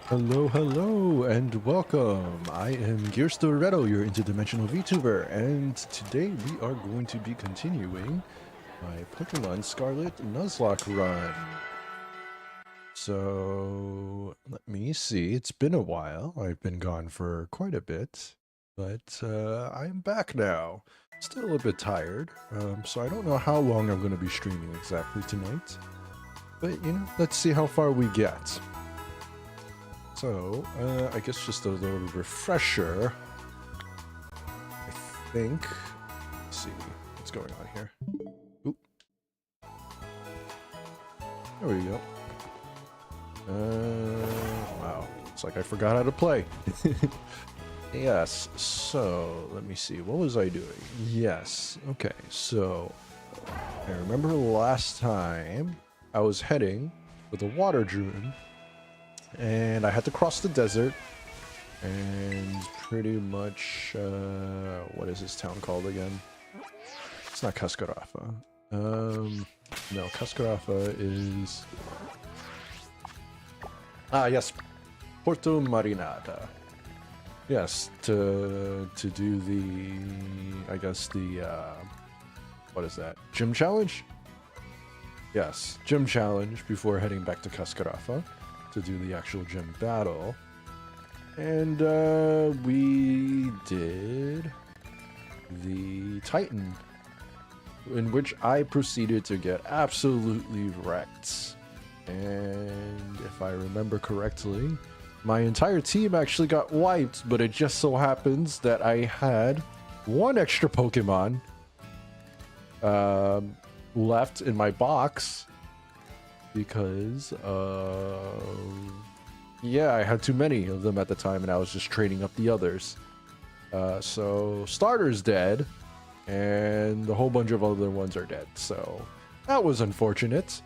Hello, hello, and welcome. I am Gierstur, your interdimensional VTuber, and today we are going to be continuing my Pokemon Scarlet Nuzlocke run. So, let me see. It's been a while. I've been gone for quite a bit, but I'm back now. Still a bit tired, so I don't know how long I'm going to be streaming exactly tonight. But, you know, let's see how far we get. So, I guess just a little refresher. I think. Let's see what's going on here. Oop. There we go. Wow. It's like I forgot how to play. Yes, so let me see. What was I doing? Yes. Okay, so I remember last time I was heading with a water druid. And I had to cross the desert, and pretty much, what is this town called again? It's not Cascarafa. No, Cascarafa is... Ah, yes, Porto Marinata. Yes, to do the, I guess the, what is that? Gym challenge? Yes, gym challenge before heading back to Cascarafa to do the actual gym battle. And we did the Titan, in which I proceeded to get absolutely wrecked. And if I remember correctly, my entire team actually got wiped, but it just so happens that I had one extra Pokemon left in my box. Because, yeah, I had too many of them at the time, and I was just trading up the others. So, Starter's dead, and a whole bunch of other ones are dead. So, that was unfortunate.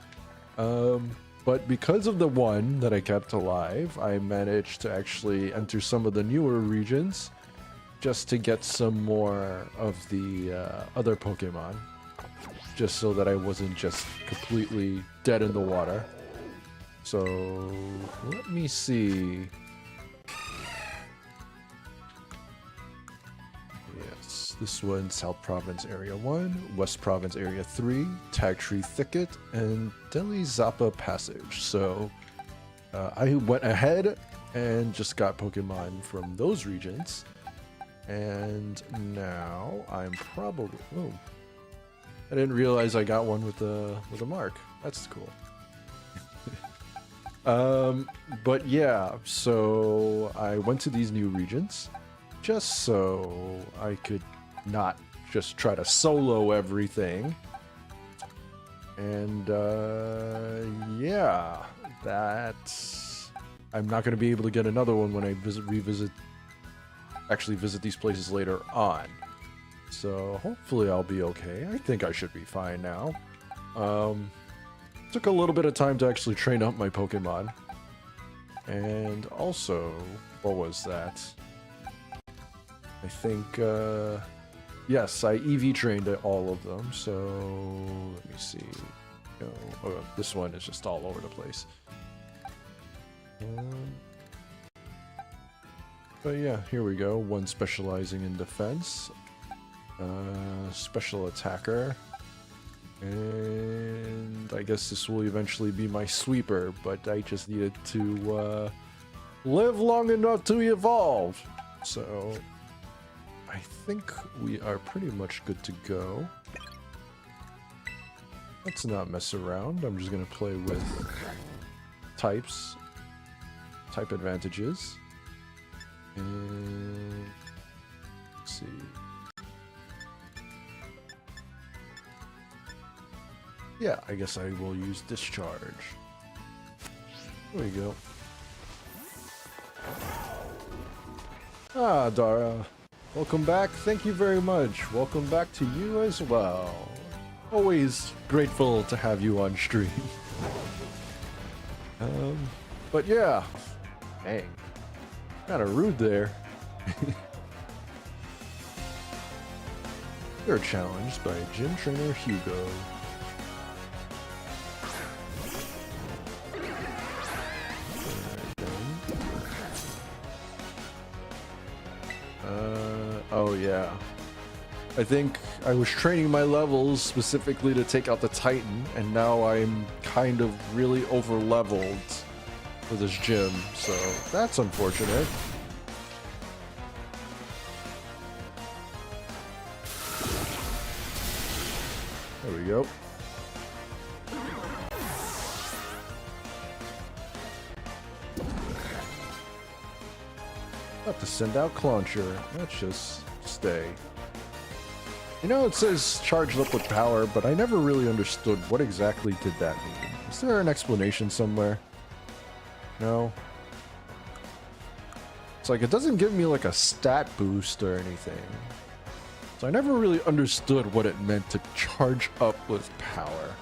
But because of the one that I kept alive, I managed to actually enter some of the newer regions just to get some more of the other Pokemon. Just so that I wasn't just completely dead in the water. So, let me see. Yes, this one, South Province Area 1, West Province Area 3, Tag Tree Thicket, and Delhi Zappa Passage. So, I went ahead and just got Pokemon from those regions. And now I'm probably... Oh. I didn't realize I got one with a mark. That's cool. But yeah, so I went to these new regions just so I could not just try to solo everything. And yeah, that's... I'm not going to be able to get another one when I actually visit these places later on. So hopefully I'll be okay. I think I should be fine now. Took a little bit of time to actually train up my Pokemon. And also, what was that? I think, yes, I EV trained all of them. So let me see. Oh, this one is just all over the place. But yeah, here we go. One specializing in defense. Special attacker, and I guess this will eventually be my sweeper, but I just needed to live long enough to evolve. So I think we are pretty much good to go. Let's not mess around. I'm just gonna play with type advantages, and let's see. Yeah, I guess I will use Discharge. There we go. Ah, Dara. Welcome back. Thank you very much. Welcome back to you as well. Always grateful to have you on stream. But yeah. Dang. Kinda rude there. You're challenged by Gym Trainer Hugo. Oh yeah. I think I was training my levels specifically to take out the Titan, and now I'm kind of really over leveled for this gym, so that's unfortunate. There we go. Have to send out Clauncher. Let's just stay. You know, it says charged up with power, but I never really understood what exactly did that mean. Is there an explanation somewhere? No? It's like, it doesn't give me like a stat boost or anything. So I never really understood what it meant to charge up with power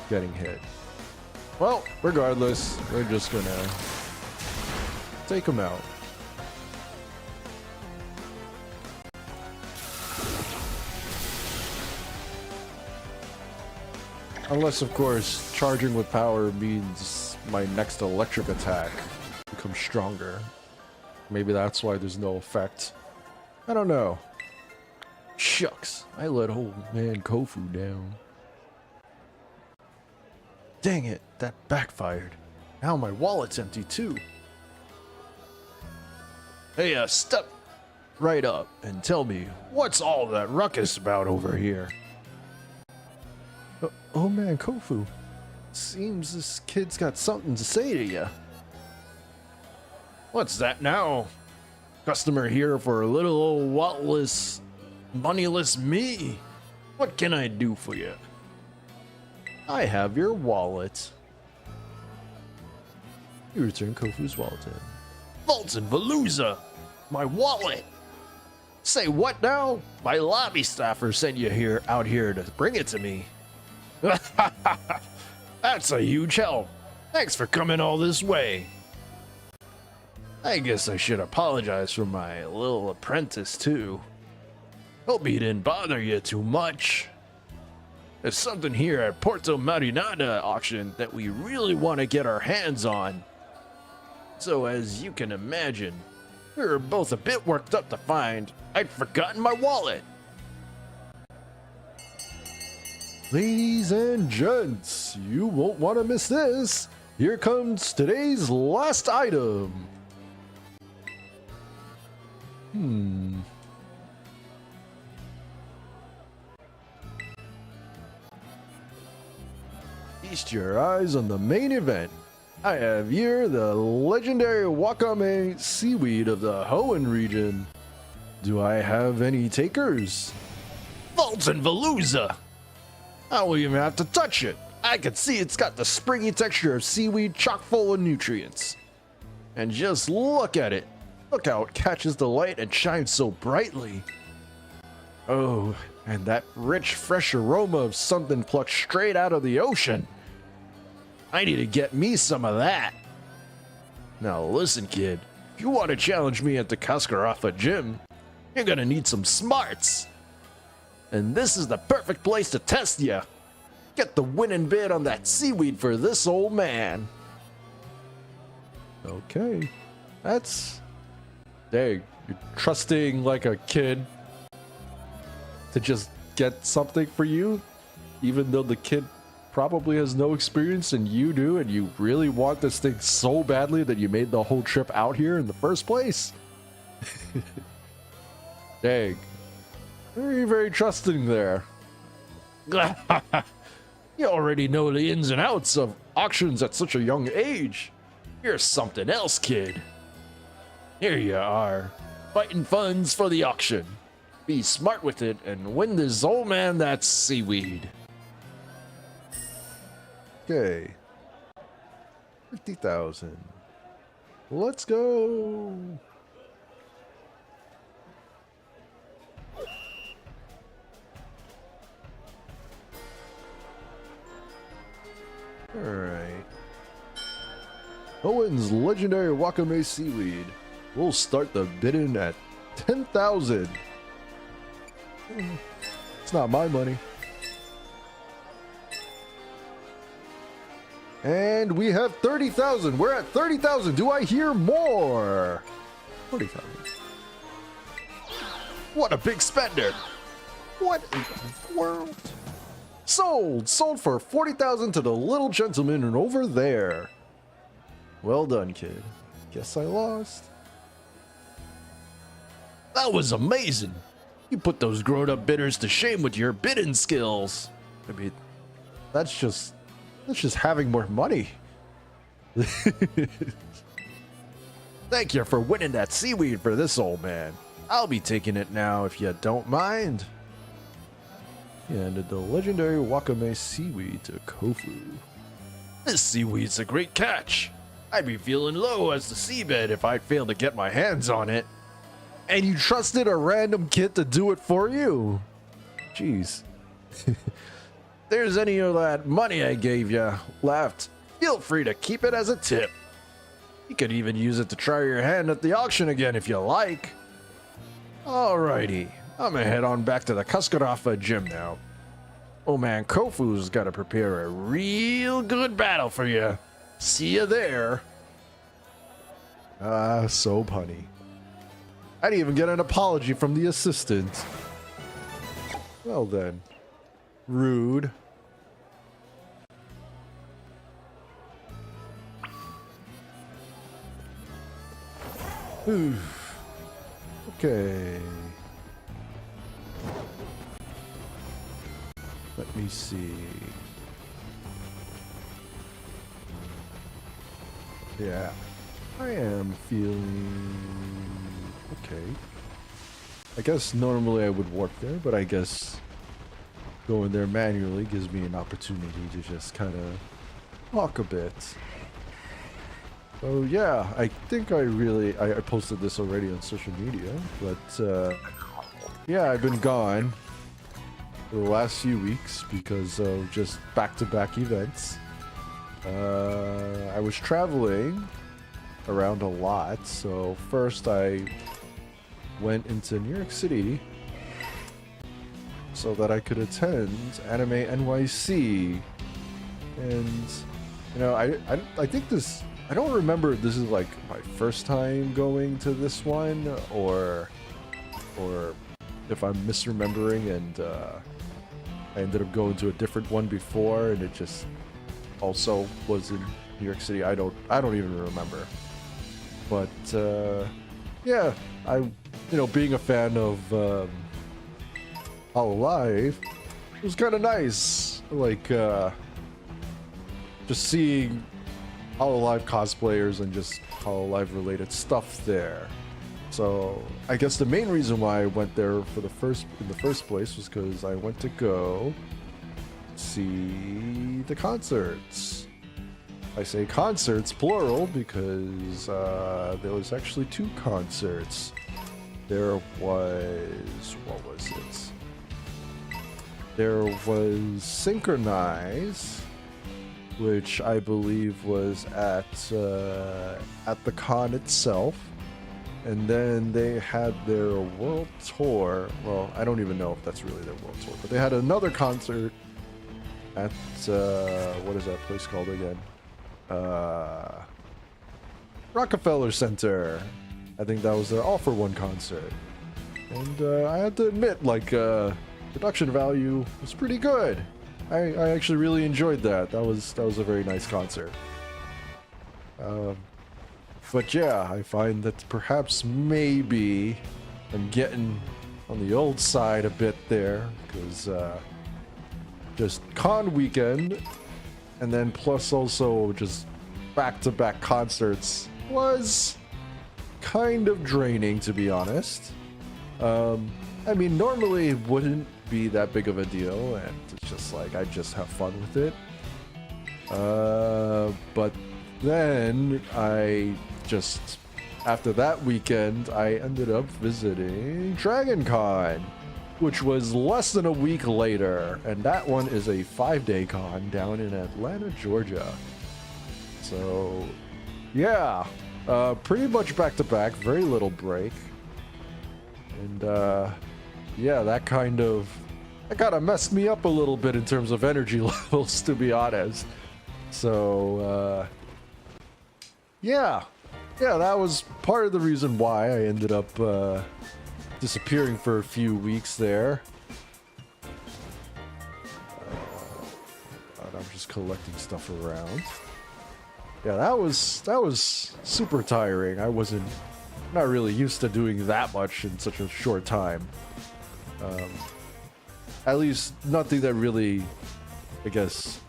getting hit. Well, regardless, we're just gonna take him out. Unless, of course, charging with power means my next electric attack becomes stronger. Maybe that's why there's no effect. I don't know. Shucks, I let old man Kofu down. Dang it, that backfired. Now my wallet's empty too. Hey, step right up and tell me, what's all that ruckus about over here? Oh man, Kofu. Seems this kid's got something to say to you. What's that now? Customer here for a little old walletless, moneyless me. What can I do for you? I have your wallet. You return Kofu's wallet to him. Fulton Veluza! My wallet! Say what now? My lobby staffer sent you out here to bring it to me. That's a huge help. Thanks for coming all this way. I guess I should apologize for my little apprentice too. Hope he didn't bother you too much. There's something here at Porto Marinada auction that we really want to get our hands on. So as you can imagine, we were both a bit worked up to find I'd forgotten my wallet. Ladies and gents, you won't want to miss this. Here comes today's last item. Feast your eyes on the main event. I have here the legendary Wakame seaweed of the Hoenn region. Do I have any takers? Fulton Veluza! I won't even have to touch it. I can see it's got the springy texture of seaweed chock full of nutrients. And just look at it. Look how it catches the light and shines so brightly. Oh, and that rich, fresh aroma of something plucked straight out of the ocean. I need to get me some of that. Now listen, kid. If you want to challenge me at the Kaskarafa gym, you're gonna need some smarts. And this is the perfect place to test ya. Get the winning bid on that seaweed for this old man. Okay. That's... Dang, you're trusting like a kid to just get something for you, even though the kid probably has no experience and you do, and you really want this thing so badly that you made the whole trip out here in the first place. Dang. Very, very trusting there. You already know the ins and outs of auctions at such a young age. You're something else, kid. Here you are, fighting funds for the auction. Be smart with it and win this old man that seaweed. Okay. 50,000. Let's go. Alright. Hoenn's legendary Wakame seaweed. We'll start the bidding at 10,000. It's not my money. And we have 30,000. We're at 30,000. Do I hear more? 40,000. What a big spender. What in the world? Sold! Sold for 40,000 to the little gentleman over there. Well done, kid. Guess I lost. That was amazing. You put those grown-up bidders to shame with your bidding skills. I mean, that's just having more money. Thank you for winning that seaweed for this old man. I'll be taking it now if you don't mind. He handed the legendary wakame seaweed to Kofu. This seaweed's a great catch. I'd be feeling low as the seabed if I failed to get my hands on it. And you trusted a random kid to do it for you? Jeez. There's any of that money I gave you left, feel free to keep it as a tip. You could even use it to try your hand at the auction again if you like. Alrighty, I'm gonna head on back to the Kaskarafa gym now. Oh man, Kofu's gotta prepare a real good battle for you. See you there. So punny. I didn't even get an apology from the assistant. Well then. Rude. Oof. Okay. Let me see. Yeah. I am feeling okay. I guess normally I would warp there, but I guess going there manually gives me an opportunity to just kind of walk a bit. So yeah, I think I posted this already on social media, but yeah, I've been gone for the last few weeks because of just back-to-back events. I was traveling around a lot, so first I went into New York City so that I could attend Anime NYC, and you know, I think this, I don't remember if this is like my first time going to this one or if I'm misremembering and I ended up going to a different one before and it just also was in New York City. I don't even remember. But yeah, being a fan of Hololive, it was kind of nice, like just seeing Hololive cosplayers and just Hololive related stuff there. So I guess the main reason why I went there in the first place was because I went to go see the concerts. I say concerts plural because there was actually 2 concerts. There was, what was it? There was Synchronize, which I believe was at the con itself. And then they had their world tour. Well, I don't even know if that's really their world tour, but they had another concert at, what is that place called again? Rockefeller Center. I think that was their all-for-one concert. And I have to admit, like, production value was pretty good. I actually really enjoyed that. That was a very nice concert. But yeah, I find that perhaps maybe I'm getting on the old side a bit there, because just con weekend and then plus also just back-to-back concerts was kind of draining, to be honest. I mean, normally it wouldn't be that big of a deal, and it's just like I just have fun with it. But then after that weekend, I ended up visiting Dragon Con, which was less than a week later, and that one is a 5-day con down in Atlanta, Georgia. So yeah, pretty much back to back, very little break. And yeah, that kind of messed me up a little bit in terms of energy levels, to be honest. So yeah, that was part of the reason why I ended up disappearing for a few weeks there. I'm just collecting stuff around. Yeah, that was super tiring. I wasn't not really used to doing that much in such a short time. At least nothing that really, I guess,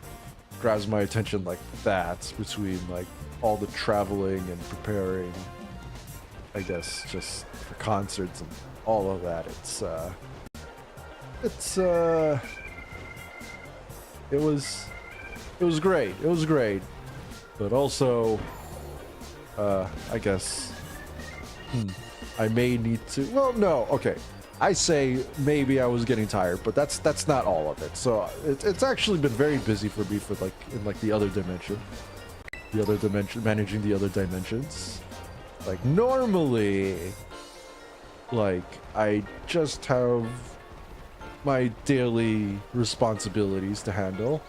grabs my attention like that, between like all the traveling and preparing, I guess, just for concerts and all of that. It was great. It was great. But also, I guess, I may need to, well, no, okay. I say maybe I was getting tired, but that's not all of it. So it's actually been very busy for me for like in like the other dimension, managing the other dimensions. Like normally, like I just have my daily responsibilities to handle,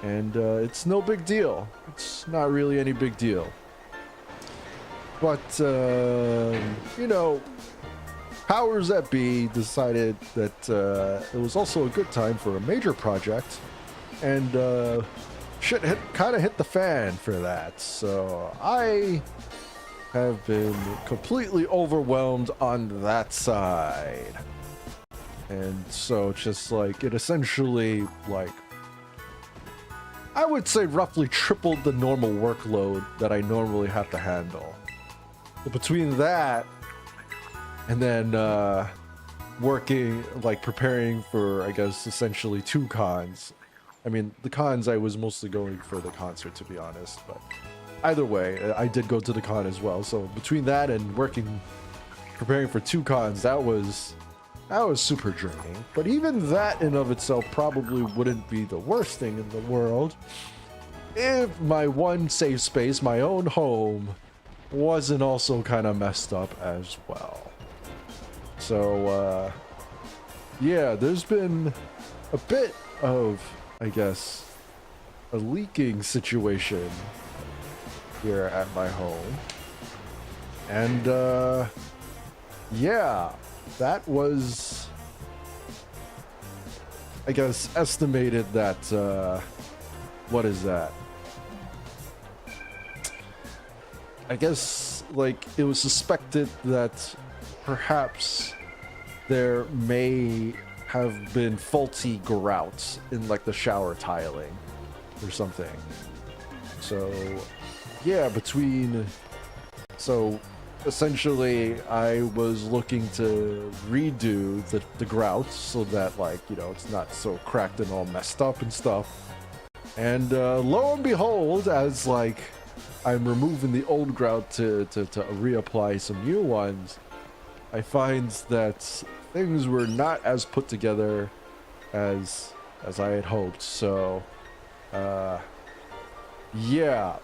and it's no big deal. It's not really any big deal. But you know, powers that be decided that it was also a good time for a major project, and shit kind of hit the fan for that. So I have been completely overwhelmed on that side, and so just like it essentially, like, I would say roughly tripled the normal workload that I normally have to handle. But between that and then working, like preparing for, I guess, essentially 2 cons. I mean, the cons, I was mostly going for the concert, to be honest, but either way, I did go to the con as well. So between that and working, preparing for 2 cons, that was super draining. But even that in of itself probably wouldn't be the worst thing in the world if my one safe space, my own home, wasn't also kind of messed up as well. So, yeah, there's been a bit of, I guess, a leaking situation here at my home. And, yeah, that was, I guess, estimated that, what is that? I guess, like, it was suspected that perhaps there may have been faulty grouts in like the shower tiling or something. So yeah, so essentially I was looking to redo the grout so that, like, you know, it's not so cracked and all messed up and stuff. And lo and behold, as like I'm removing the old grout to reapply some new ones, I find that things were not as put together as I had hoped. So, yeah,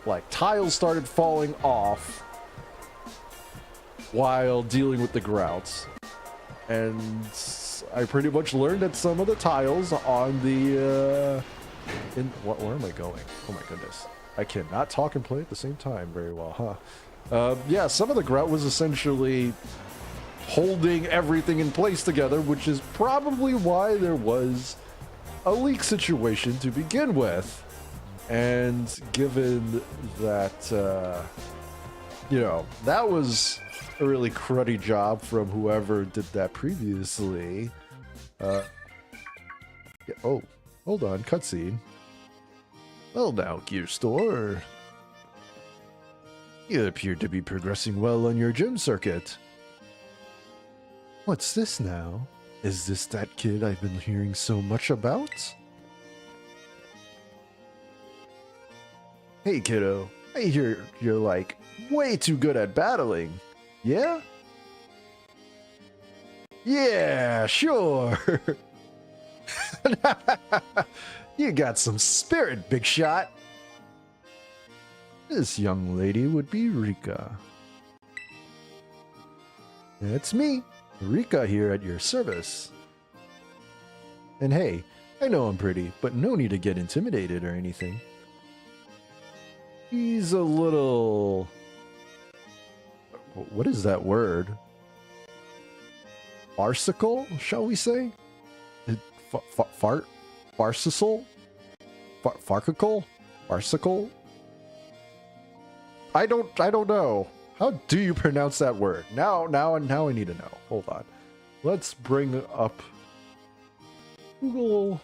like tiles started falling off while dealing with the grouts, and I pretty much learned that some of the tiles on the where am I going? Oh my goodness, I cannot talk and play at the same time very well, huh? Yeah, some of the grout was essentially holding everything in place together, which is probably why there was a leak situation to begin with. And given that, you know, that was a really cruddy job from whoever did that previously. Yeah, oh, hold on, cutscene. Well now, Gierstur, you appear to be progressing well on your gym circuit. What's this now? Is this that kid I've been hearing so much about? Hey kiddo, I hear you're like way too good at battling. Yeah? Yeah, sure. You got some spirit, big shot. This young lady would be Rika. It's me, Rika, here at your service. And hey, I know I'm pretty, but no need to get intimidated or anything. He's a little... What is that word? farcical, shall we say? Farcical? Farcical? Farcical? I don't know. How do you pronounce that word? Now I need to know. Hold on. Let's bring up Google.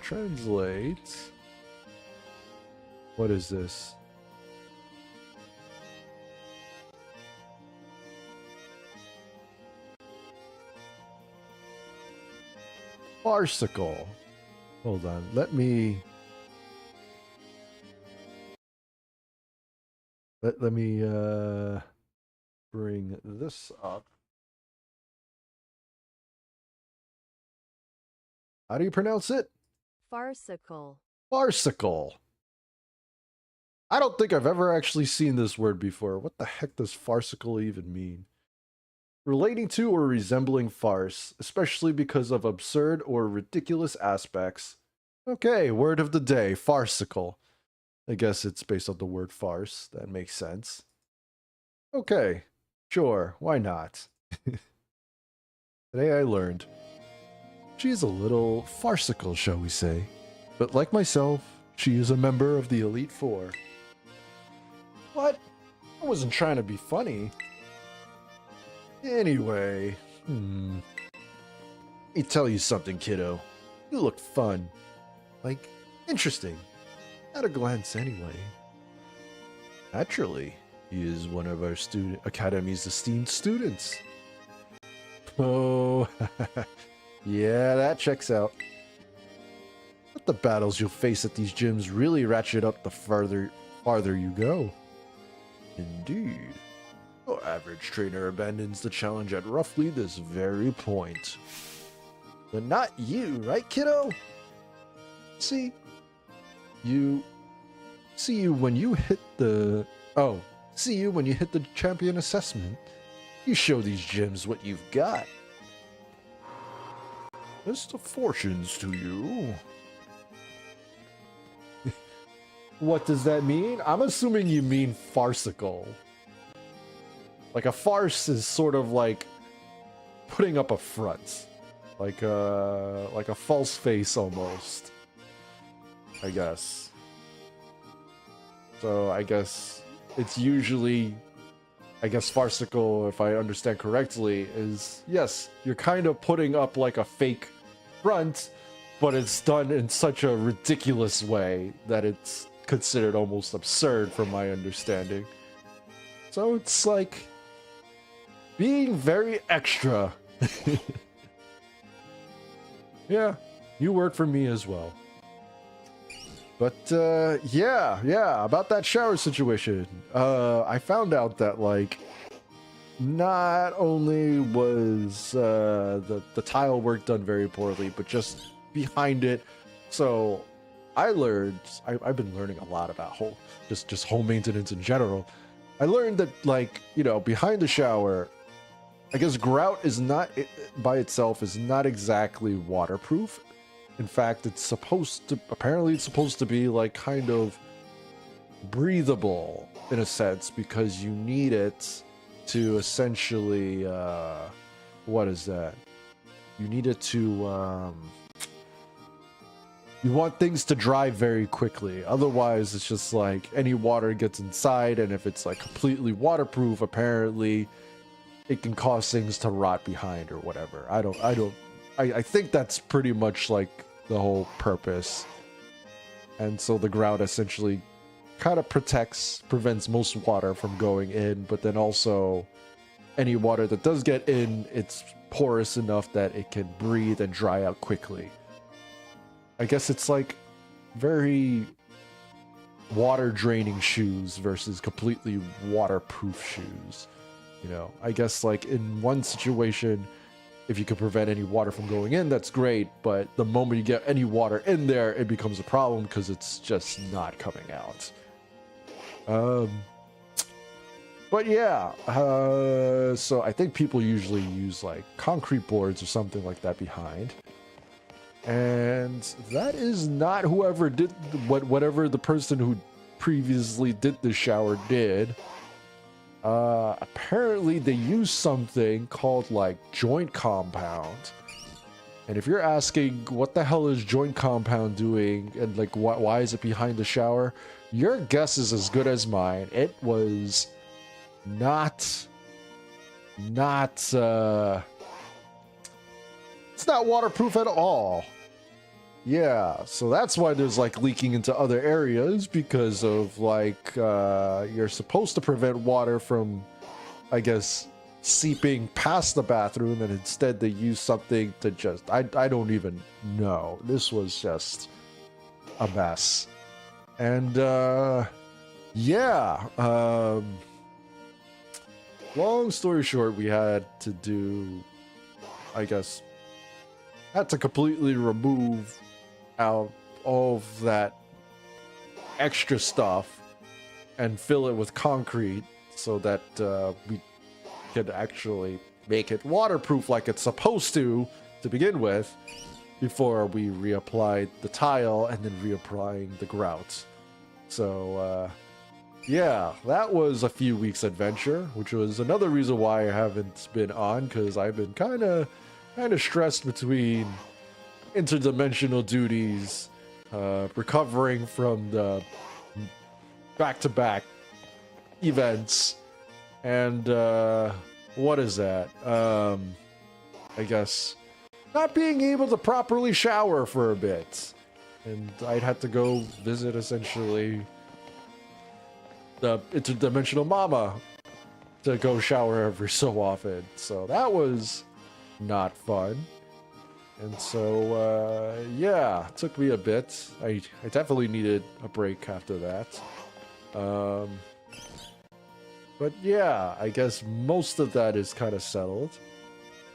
Translate. What is this? Farcical. Hold on. Let me bring this up. How do you pronounce it? Farcical. Farcical. I don't think I've ever actually seen this word before. What the heck does farcical even mean? Relating to or resembling farce, especially because of absurd or ridiculous aspects. Okay, word of the day, farcical. I guess it's based on the word farce. That makes sense. Okay, sure, why not? Today I learned. She is a little farcical, shall we say. But like myself, she is a member of the Elite Four. What? I wasn't trying to be funny. Anyway, let me tell you something, kiddo. You look fun. Like, interesting. At a glance, anyway. Naturally, he is one of our Academy's esteemed students. Oh, yeah, that checks out. But the battles you'll face at these gyms really ratchet up the farther you go. Indeed. Your average trainer abandons the challenge at roughly this very point. But not you, right, kiddo? See you when you hit the champion assessment. You show these gyms what you've got. Best of fortunes to you. What does that mean? I'm assuming you mean farcical. Like a farce is sort of like putting up a front. Like a false face almost. I guess. So I guess it's usually, farcical, if I understand correctly, is, yes, you're kind of putting up like a fake front, but it's done in such a ridiculous way that it's considered almost absurd from my understanding. So it's like being very extra. Yeah, you work for me as well. But yeah, about that shower situation. I found out that, like, not only was the tile work done very poorly, but just behind it. So I've been learning a lot about just home maintenance in general. I learned that, like, you know, behind the shower, I guess grout is not, by itself, is not exactly waterproof. In fact, apparently it's supposed to be like kind of breathable in a sense, because you need it to essentially, what is that? You need it to, you want things to dry very quickly. Otherwise, it's just like any water gets inside, and if it's like completely waterproof, apparently it can cause things to rot behind or whatever. I think that's pretty much like the whole purpose. And so the grout essentially kind of prevents most water from going in, but then also any water that does get in, it's porous enough that it can breathe and dry out quickly. I guess it's like very water draining shoes versus completely waterproof shoes. You know, I guess like in one situation, if you could prevent any water from going in, that's great. But the moment you get any water in there, it becomes a problem because it's just not coming out. But yeah, so I think people usually use like concrete boards or something like that behind. And that is not whoever did whatever the person who previously did the shower did. apparently they use something called like joint compound. And if you're asking what the hell is joint compound doing and like why is it behind the shower, your guess is as good as mine. It was not it's not waterproof at all. Yeah, so that's why there's like leaking into other areas, because of like you're supposed to prevent water from, I guess, seeping past the bathroom, and instead they use something to just I don't even know. This was just a mess. And yeah, long story short, we had to do, I guess, had to completely remove out all of that extra stuff and fill it with concrete so that we could actually make it waterproof like it's supposed to begin with, before we reapplied the tile and then reapplying the grout. So yeah, that was a few weeks adventure, which was another reason why I haven't been on, because I've been kind of stressed between interdimensional duties, recovering from the back-to-back events, and what is that? I guess not being able to properly shower for a bit, and I'd had to go visit essentially the interdimensional mama to go shower every so often. So that was not fun. And so yeah, it took me a bit. I definitely needed a break after that. But yeah, I guess most of that is kind of settled.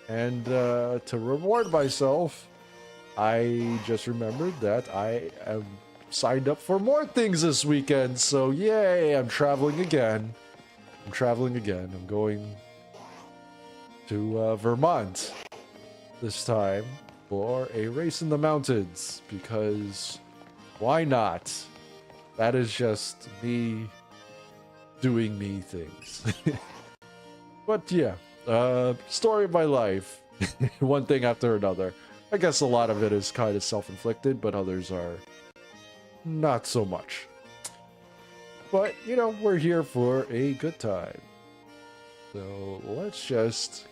And to reward myself, I just remembered that I am signed up for more things this weekend. So yay, I'm traveling again. I'm going to Vermont this time for a race in the mountains, because why not? That is just me doing me things. But yeah, story of my life. One thing after another. I guess a lot of it is kind of self-inflicted, but others are not so much. But, you know, we're here for a good time. So let's just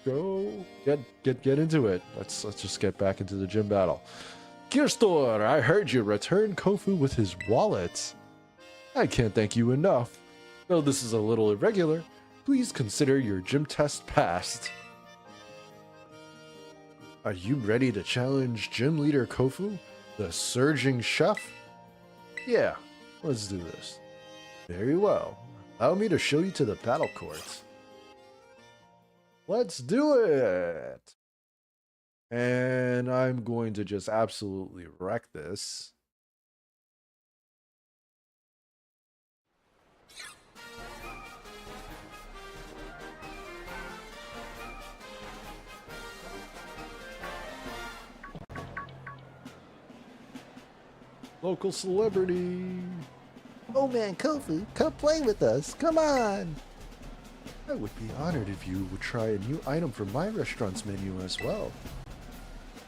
go get into it. Let's just get back into the gym battle. Gierstur, I heard you returned Kofu with his wallet. I can't thank you enough. Though this is a little irregular, please consider your gym test passed. Are you ready to challenge Gym Leader Kofu, the Surging Chef? Yeah, let's do this. Very well. Allow me to show you to the battle court. Let's do it! And I'm going to just absolutely wreck this. Local celebrity. Oh man, Kofu, come play with us. Come on. I would be honored if you would try a new item from my restaurant's menu as well.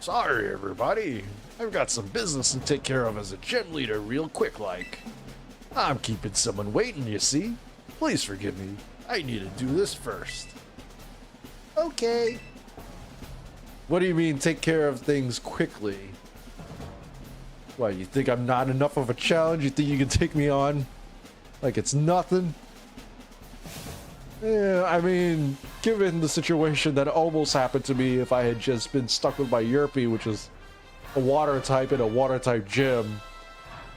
Sorry, everybody. I've got some business to take care of as a gym leader real quick like. I'm keeping someone waiting, you see. Please forgive me. I need to do this first. Okay. What do you mean take care of things quickly? What, you think I'm not enough of a challenge? You think you can take me on like it's nothing? Yeah, I mean, given the situation that almost happened to me if I had just been stuck with my Yerpy, which is a water type in a water type gym,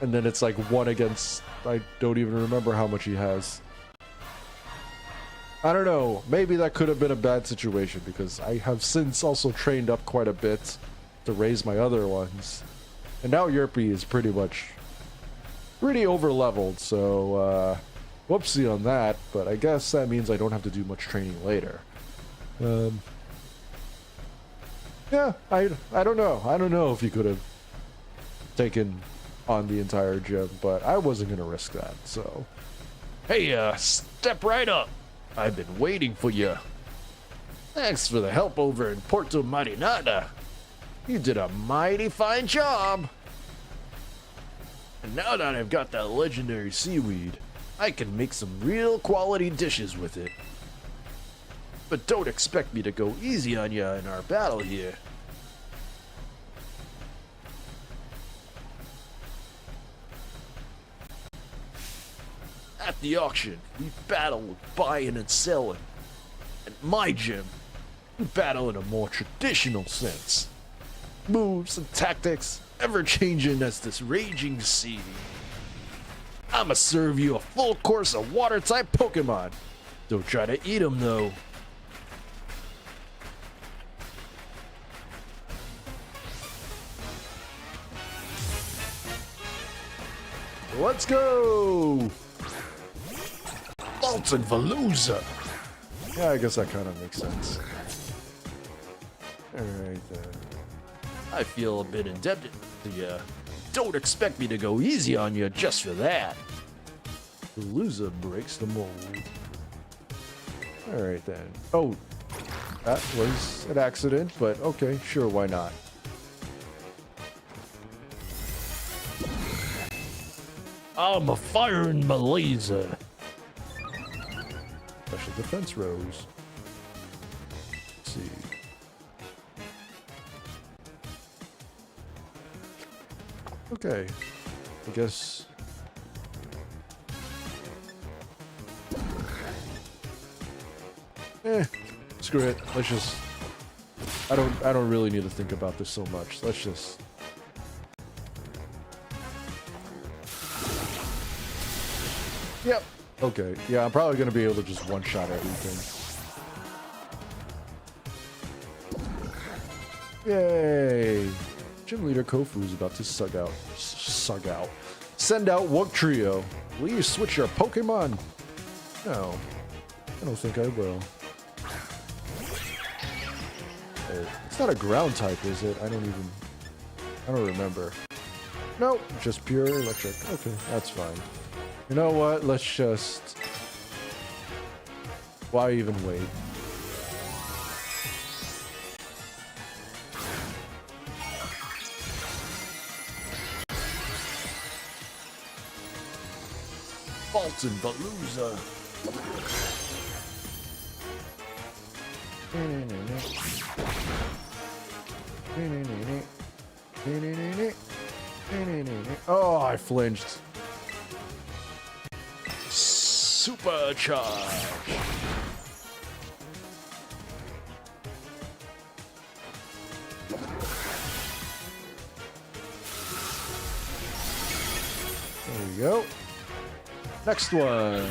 and then it's like one against, I don't even remember how much he has. I don't know, maybe that could have been a bad situation, because I have since also trained up quite a bit to raise my other ones. And now Yerpy is pretty over leveled, so whoopsie on that, but I guess that means I don't have to do much training later. Yeah, I don't know. I don't know if you could have taken on the entire gym, but I wasn't gonna risk that, so. Hey, step right up. I've been waiting for you. Thanks for the help over in Puerto Marinada. You did a mighty fine job. And now that I've got that legendary seaweed, I can make some real quality dishes with it. But don't expect me to go easy on you in our battle here. At the auction, we battle with buying and selling. At my gym, we battle in a more traditional sense. Moves and tactics ever changing as this raging sea. I'ma serve you a full course of water type Pokemon. Don't try to eat them though. Let's go! Bolton Veluza! Yeah, I guess that kind of makes sense. Alright then. I feel a bit indebted to you. Don't expect me to go easy on you just for that. Veluza breaks the mold. Alright then. Oh, that was an accident, but okay, sure, why not? I'm a firing my laser. Special defense rose. Let's see. Okay. I guess. Screw it. Let's just. I don't really need to think about this so much. Let's just. Yep. Okay. Yeah, I'm probably gonna be able to just one-shot everything. Yay! Gym leader Kofu is about to send out Wug Trio. Will you switch your Pokemon? No, I don't think I will. It's not a ground type, is it? I don't remember. Nope, just pure electric. Okay, that's fine. You know what? Let's just... Why even wait? Bolton Veluza. Oh, I flinched. Supercharge. There we go. Next one.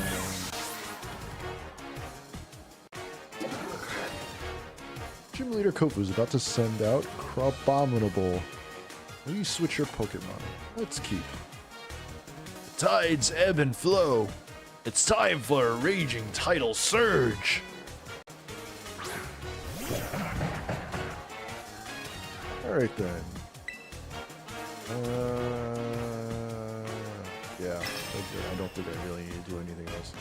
Gym leader Kofu is about to send out Crabominable. Will you switch your Pokemon? Let's keep. The tides ebb and flow. It's time for a raging tidal surge. Alright then. Yeah, I don't think I really need to do anything else.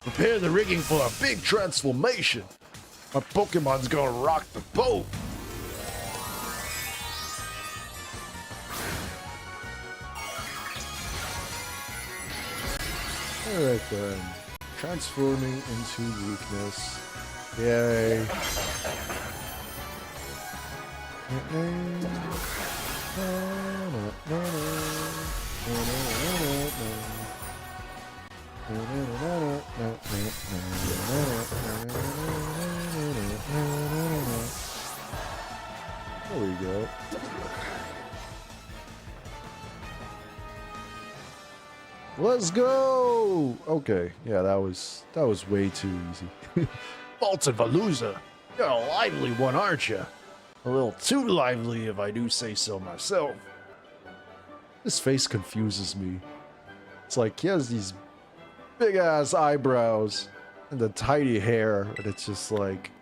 Prepare the rigging for a big transformation. My Pokemon's gonna rock the boat. Alright then. Transforming into weakness. Yay. There we go. Let's go! Okay, yeah, that was way too easy. Bolton Veluza, you're a lively one, aren't you? A little too lively, if I do say so myself. This face confuses me. It's like he has these big-ass eyebrows and the tiny hair, and it's just like...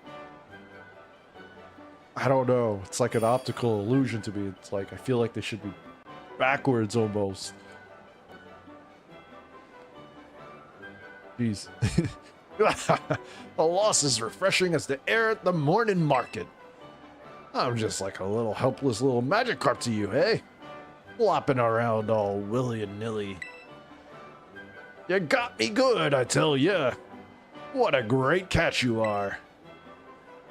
I don't know. It's like an optical illusion to me. It's like, I feel like they should be backwards almost. Jeez. A loss as refreshing as the air at the morning market. I'm just like a little helpless little Magikarp to you, hey? Flopping around all willy-nilly. You got me good, I tell ya. What a great catch you are.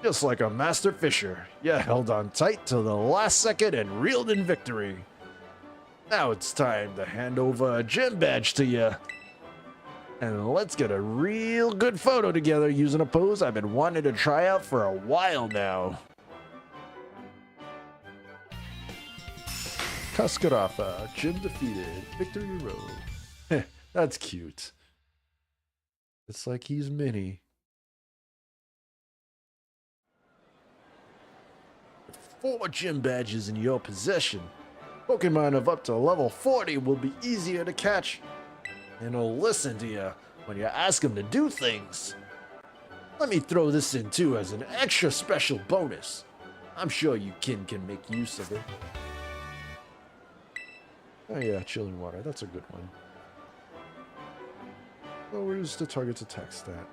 Just like a master fisher, you held on tight till the last second and reeled in victory. Now it's time to hand over a gym badge to you. And let's get a real good photo together using a pose I've been wanting to try out for a while now. Kaskarafa, gym defeated, victory road. That's cute. It's like he's mini. With 4 gym badges in your possession, Pokemon of up to level 40 will be easier to catch. And he'll listen to you when you ask him to do things. Let me throw this in too as an extra special bonus. I'm sure you can make use of it. Oh yeah, chilling water, that's a good one. Oh, where's the target's attack stat?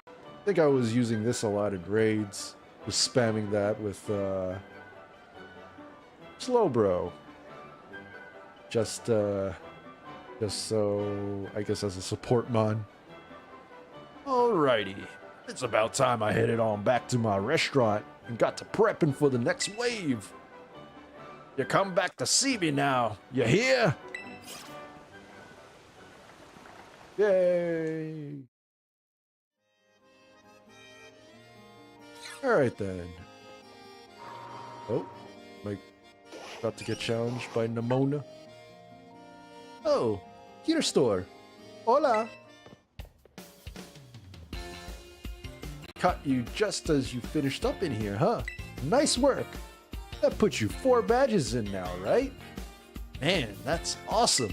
I think I was using this a lot in raids. Just spamming that with Slowbro. Just so, I guess as a support mon. Alrighty, it's about time I headed on back to my restaurant and got to prepping for the next wave. You come back to see me now, you hear? Yay! Alright then. Oh, am I about to get challenged by Nemona? Oh, Gierstur. Hola! Caught you just as you finished up in here, huh? Nice work! That puts you 4 badges in now, right? Man, that's awesome!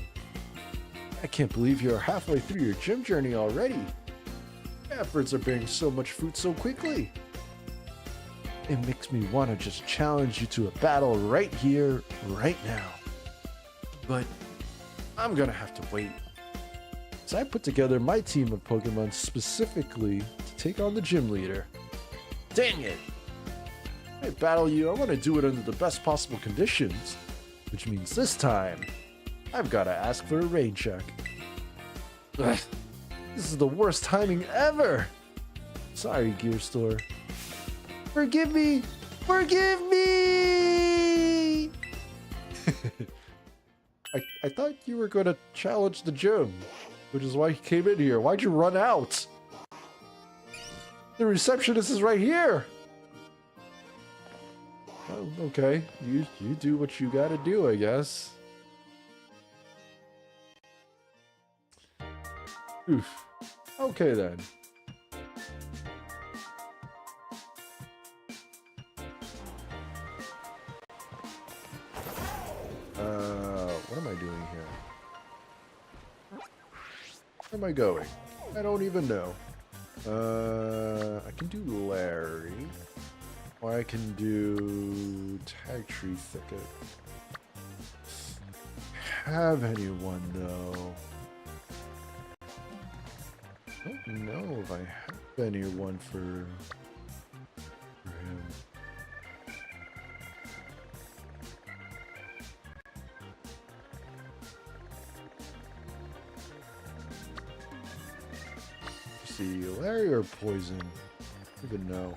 I can't believe you're halfway through your gym journey already. Your efforts are bearing so much fruit so quickly. It makes me want to just challenge you to a battle right here, right now. But I'm gonna have to wait. So I put together my team of Pokemon specifically to take on the gym leader. Dang it! When I battle you, I want to do it under the best possible conditions. Which means this time, I've got to ask for a rain check. Ugh, this is the worst timing ever! Sorry, Gierstur. Forgive me! Forgive me! I thought you were going to challenge the gym, which is why you came in here. Why'd you run out? The receptionist is right here! Oh, okay. You do what you gotta do, I guess. Oof. Okay then. What am I doing here? Where am I going? I don't even know. I can do Larry. Or I can do Tag Tree Thicket. Have anyone though? I don't know if I have anyone for him. Let's see, Larry or Poison? I don't even know.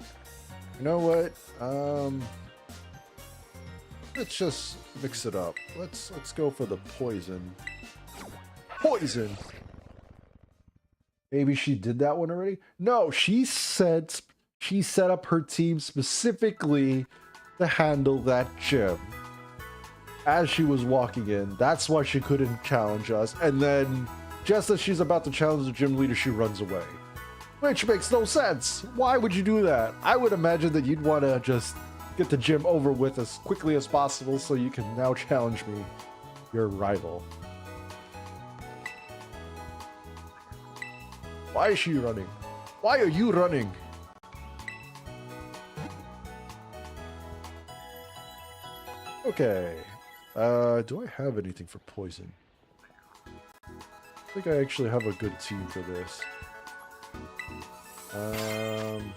You know what? Let's just mix it up. Let's go for the Poison. Poison. Maybe she did that one already? No, she said she set up her team specifically to handle that gym. As she was walking in, that's why she couldn't challenge us. And then, just as she's about to challenge the gym leader, she runs away. Which makes no sense. Why would you do that? I would imagine that you'd want to just get the gym over with as quickly as possible so you can now challenge me, your rival. Why is she running? Why are you running? Okay. Do I have anything for Poison? I think I actually have a good team for this. Um...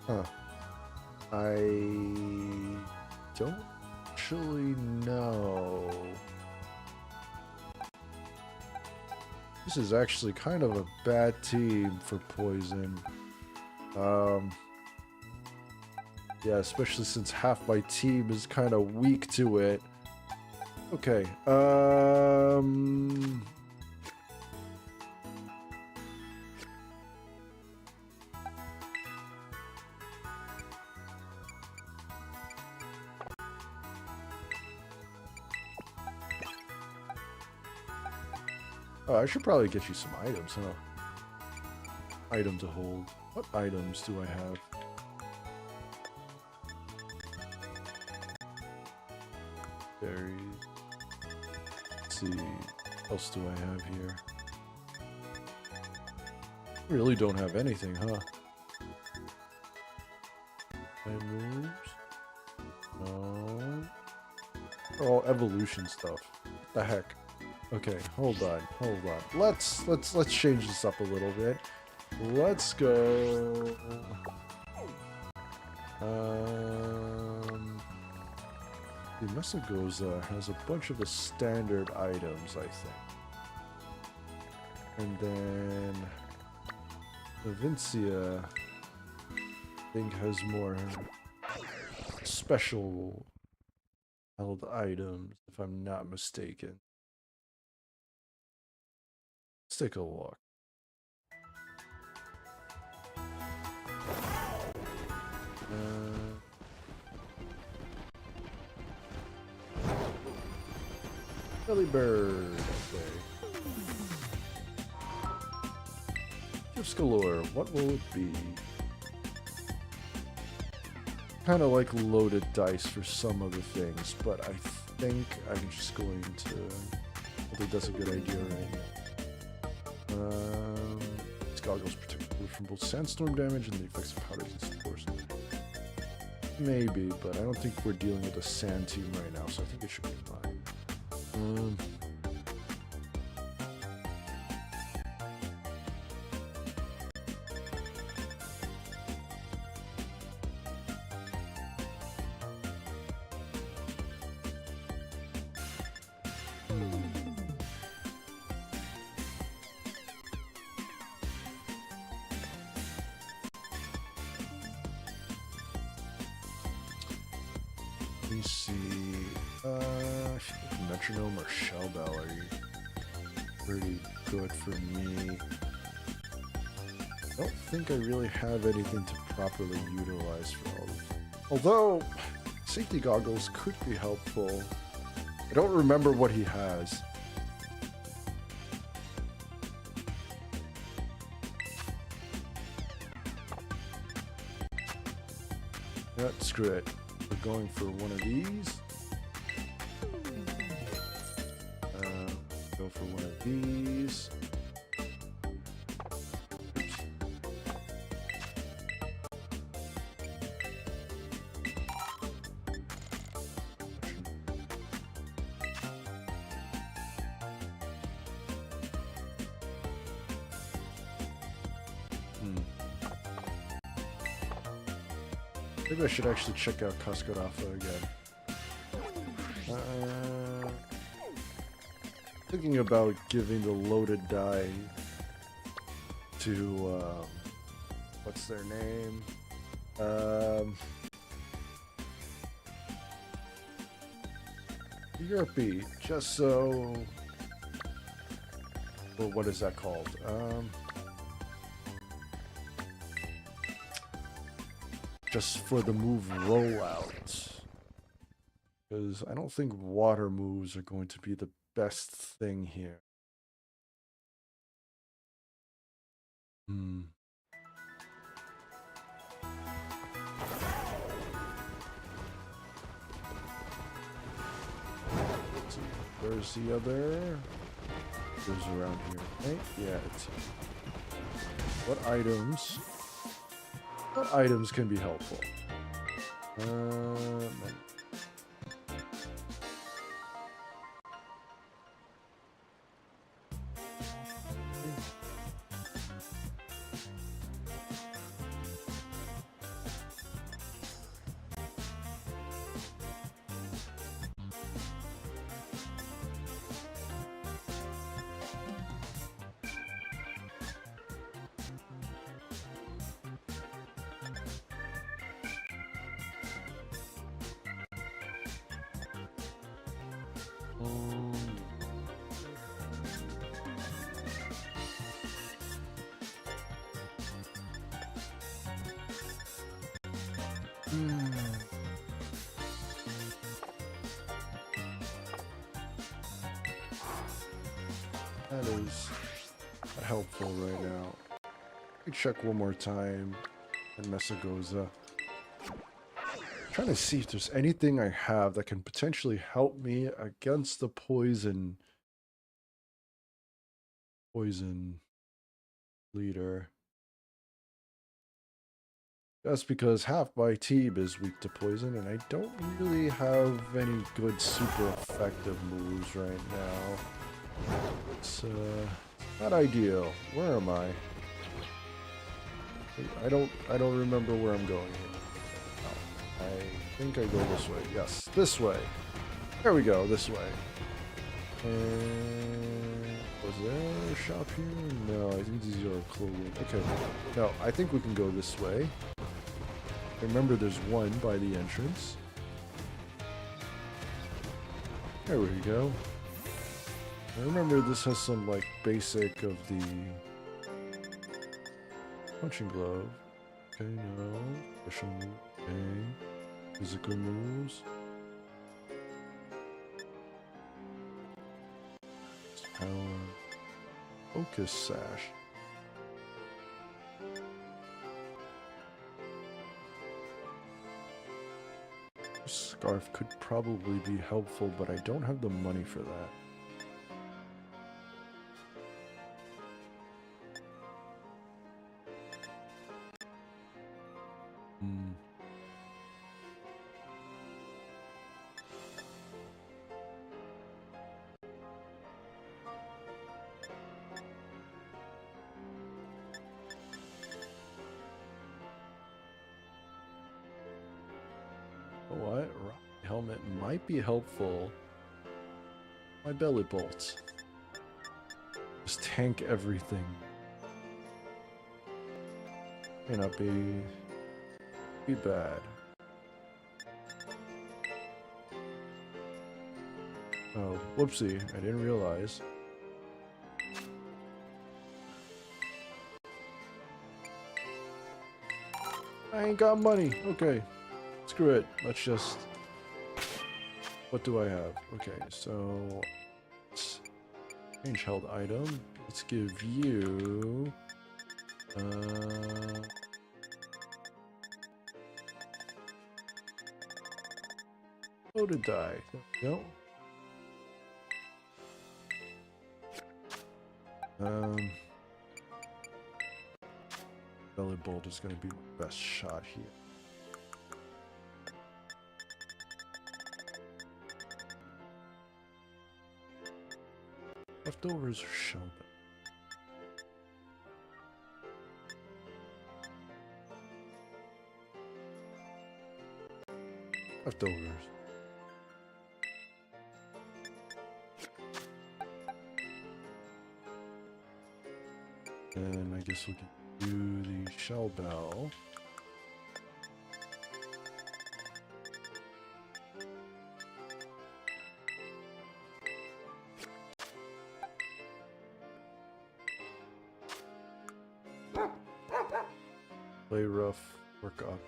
Huh. I don't actually know. This is actually kind of a bad team for poison. Yeah, especially since half my team is kind of weak to it. Okay, oh, I should probably get you some items, huh? Item to hold. What items do I have? Berries. Let's see. What else do I have here? I really don't have anything, huh? And moves? No. They're all evolution stuff. What the heck? Okay, hold on. Let's change this up a little bit. Let's go. The Messagoza has a bunch of the standard items, I think. And then the Vincia, I think, has more special held items, if I'm not mistaken. Let's take a look. Billy Bird, okay. Gifts galore, what will it be? Kind of like loaded dice for some of the things, but I think I'm just going to... I think that's a good idea right now. These goggles protect you from both sandstorm damage and the effects of powders and spores. Maybe, but I don't think we're dealing with a sand team right now, so I think it should be fine. Let me see. Metronome or shell bell are pretty good for me. I don't think I really have anything to properly utilize for all of them. Although, safety goggles could be helpful. I don't remember what he has. Yeah, screw it. We're going for one of these. Go for one of these. Maybe I should actually check out Cascarafa again. Thinking about giving the loaded die to, what's their name? Yerpy, just so... Well, what is that called? Just for the move rollouts. Because I don't think water moves are going to be the best thing here. Where's the other? Goes around here, right? Yeah, it's here. What items can be helpful? No. That is not helpful right now. Let me check one more time. And Messagoza. Trying to see if there's anything I have that can potentially help me against the poison leader. That's because half my team is weak to poison, and I don't really have any good super effective moves right now. It's not ideal. Where am I? I don't remember where I'm going here. Oh, I think I go this way. Yes, this way. There we go, this way. And was there a shop here? No, I think these are clothing. Okay. No, I think we can go this way. Remember, there's one by the entrance. There we go. I remember this has some, like, basic of the punching glove. Okay, no. Special move. Okay. Physical moves. Power. Focus sash. Scarf could probably be helpful, but I don't have the money for that. What? Rock helmet might be helpful. My belly bolts. Just tank everything. May not be bad. Oh, whoopsie, I didn't realize. I ain't got money. Okay. Screw it. Let's just... What do I have? Okay, so... Let's change held item. Let's give you... Loaded die. There we go. Belly bolt is going to be my best shot here. Leftovers are shown. Leftovers. And I guess we can do the shell bell. Play rough, work up,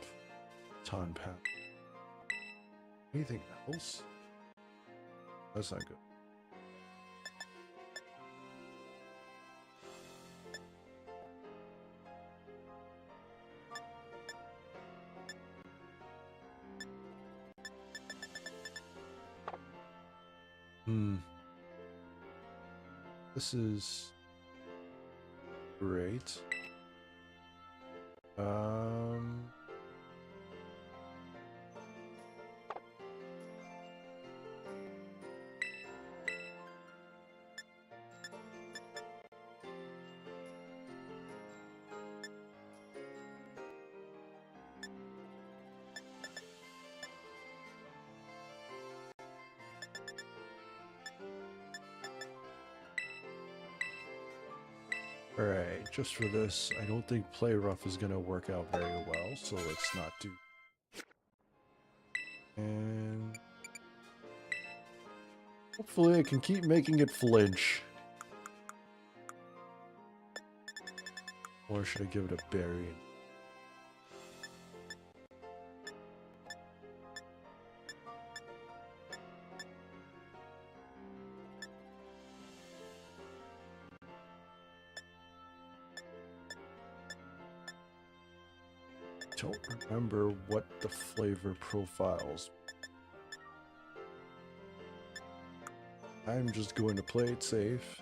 ton pack. Anything else? That's not good. This is great. Alright, just for this, I don't think Play Rough is gonna work out very well, so let's not do. And hopefully I can keep making it flinch. Or should I give it a berry? Don't remember what the flavor profiles. I'm just going to play it safe.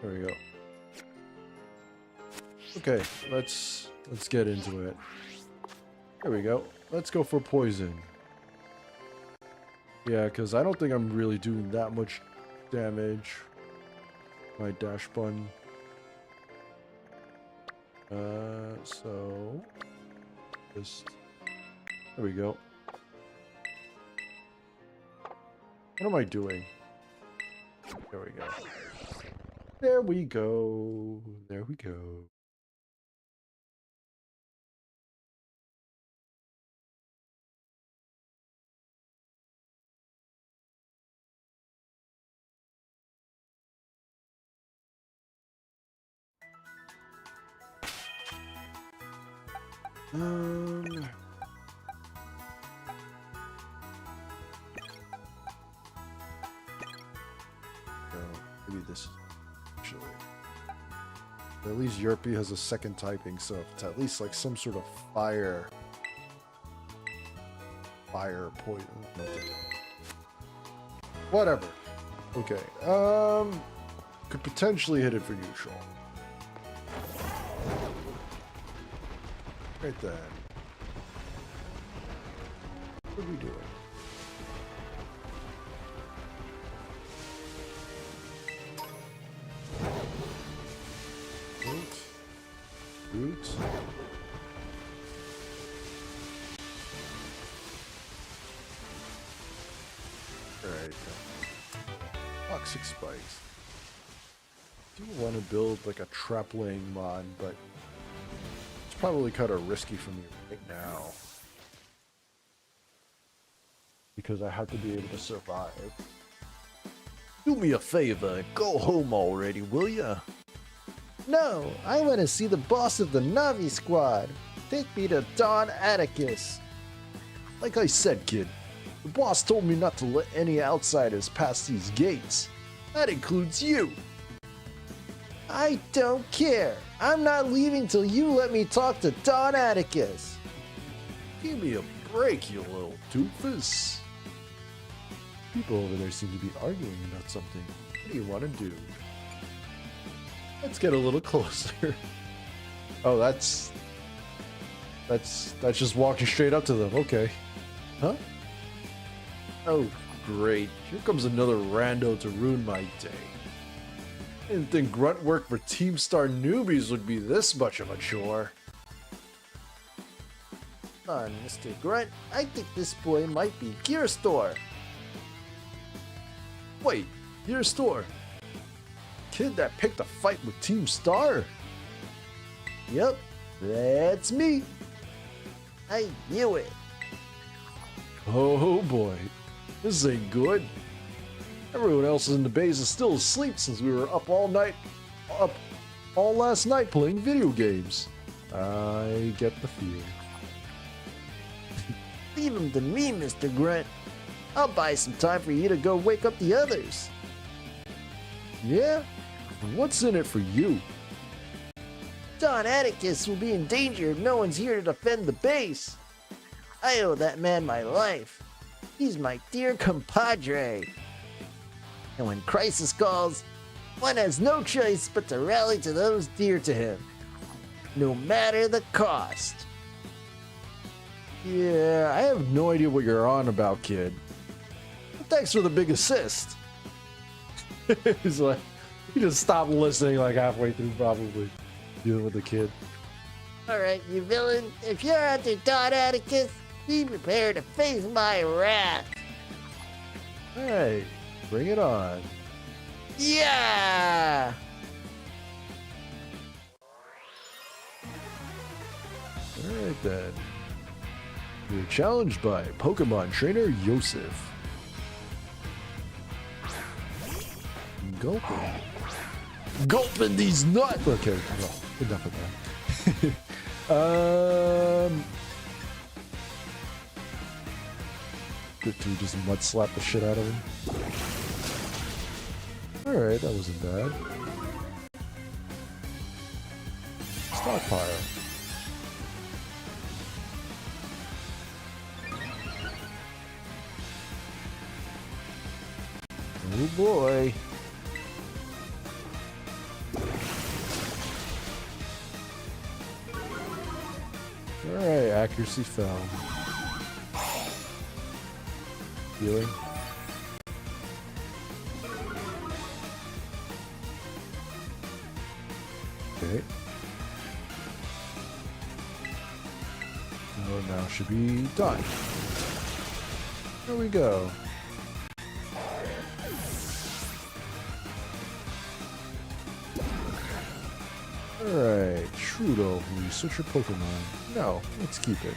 There we go. Okay, let's get into it. There we go. Let's go for poison. Yeah, because I don't think I'm really doing that much damage. My dash button. So just there we go. What am I doing? There we go. There we go. There we go. Maybe this is actually. At least Yerpy has a second typing, so it's at least like some sort of fire poison. Whatever. Okay. Could potentially hit it for neutral. Right then. What are we doing? Root. Alright. Toxic spikes. I do want to build like a trap laying mon, but it's probably kind of risky for me right now. Because I have to be able to survive. Do me a favor and go home already, will ya? No, I want to see the boss of the Navi squad. Take me to Don Atticus. Like I said, kid, the boss told me not to let any outsiders pass these gates. That includes you. I don't care. I'm not leaving till you let me talk to Don Atticus. Give me a break, you little doofus. People over there seem to be arguing about something. What do you want to do? Let's get a little closer. Oh, that's just walking straight up to them. Okay. Huh? Oh, great. Here comes another rando to ruin my day. I didn't think grunt work for Team Star newbies would be this much of a chore. Come on, Mr. Grunt. I think this boy might be Gierstur. Wait, Gierstur? Kid that picked a fight with Team Star? Yep, that's me. I knew it. Oh boy, this ain't good. Everyone else in the base is still asleep since we were up all last night playing video games. I get the fear. Leave him to me, Mr. Grunt. I'll buy some time for you to go wake up the others. Yeah? What's in it for you? Don Atticus will be in danger if no one's here to defend the base. I owe that man my life. He's my dear compadre. And when crisis calls, one has no choice but to rally to those dear to him, no matter the cost. Yeah, I have no idea what you're on about, kid. But thanks for the big assist. He's like, he just stopped listening like halfway through, probably dealing with the kid. Alright, you villain, if you're under Don Atticus, be prepared to face my wrath. Hey, Bring it on. Yeah! Alright then. You're challenged by Pokemon trainer Yosef. Gulping. Gulping these nuts! Okay, well, enough of that. Do we just mud slap the shit out of him? Alright, that wasn't bad. Stockpile. Oh boy. Alright, accuracy fell. Healing. Okay. So now should be done. There we go. Alright, Trudeau, will you switch your Pokemon? No, let's keep it.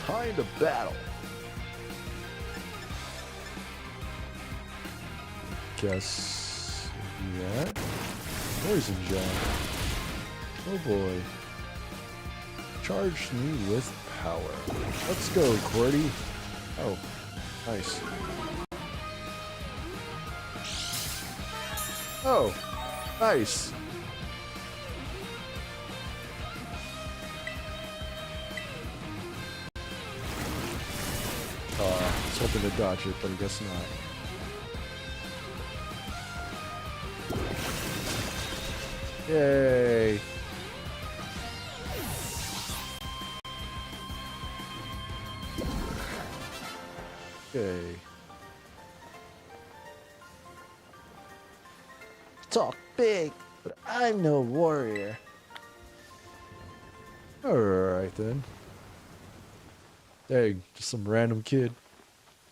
Time to battle. Guess that. Poison gem. Oh boy. Charge me with power. Let's go, Cordy. Oh, nice. Oh, nice. I was hoping to dodge it, but I guess not. Yay! Okay. Talk big, but I'm no warrior. Alright then. Dang, just some random kid.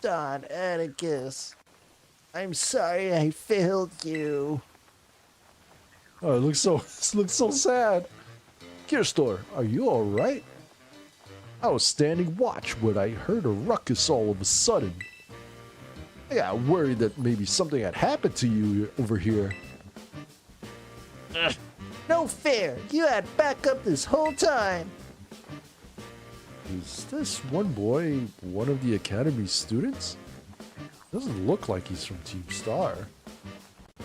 Don Atticus, I'm sorry I failed you. Oh, it looks so sad. Gierstur, are you alright? I was standing watch when I heard a ruckus all of a sudden. I got worried that maybe something had happened to you over here. No fair, you had backup this whole time. Is this one boy one of the Academy's students? Doesn't look like he's from Team Star.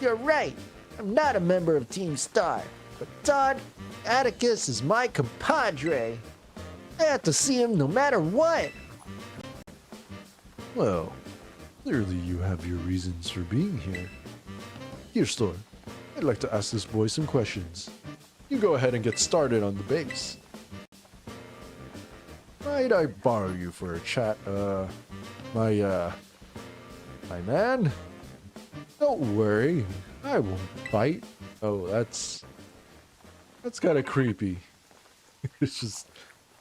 You're right, I'm not a member of Team Star, but Don Atticus is my compadre. I have to see him no matter what. Well, clearly you have your reasons for being here. Gierstur, I'd like to ask this boy some questions. You go ahead and get started on the base. Might I borrow you for a chat, my man? Don't worry, I won't bite. Oh, that's kind of creepy. It's just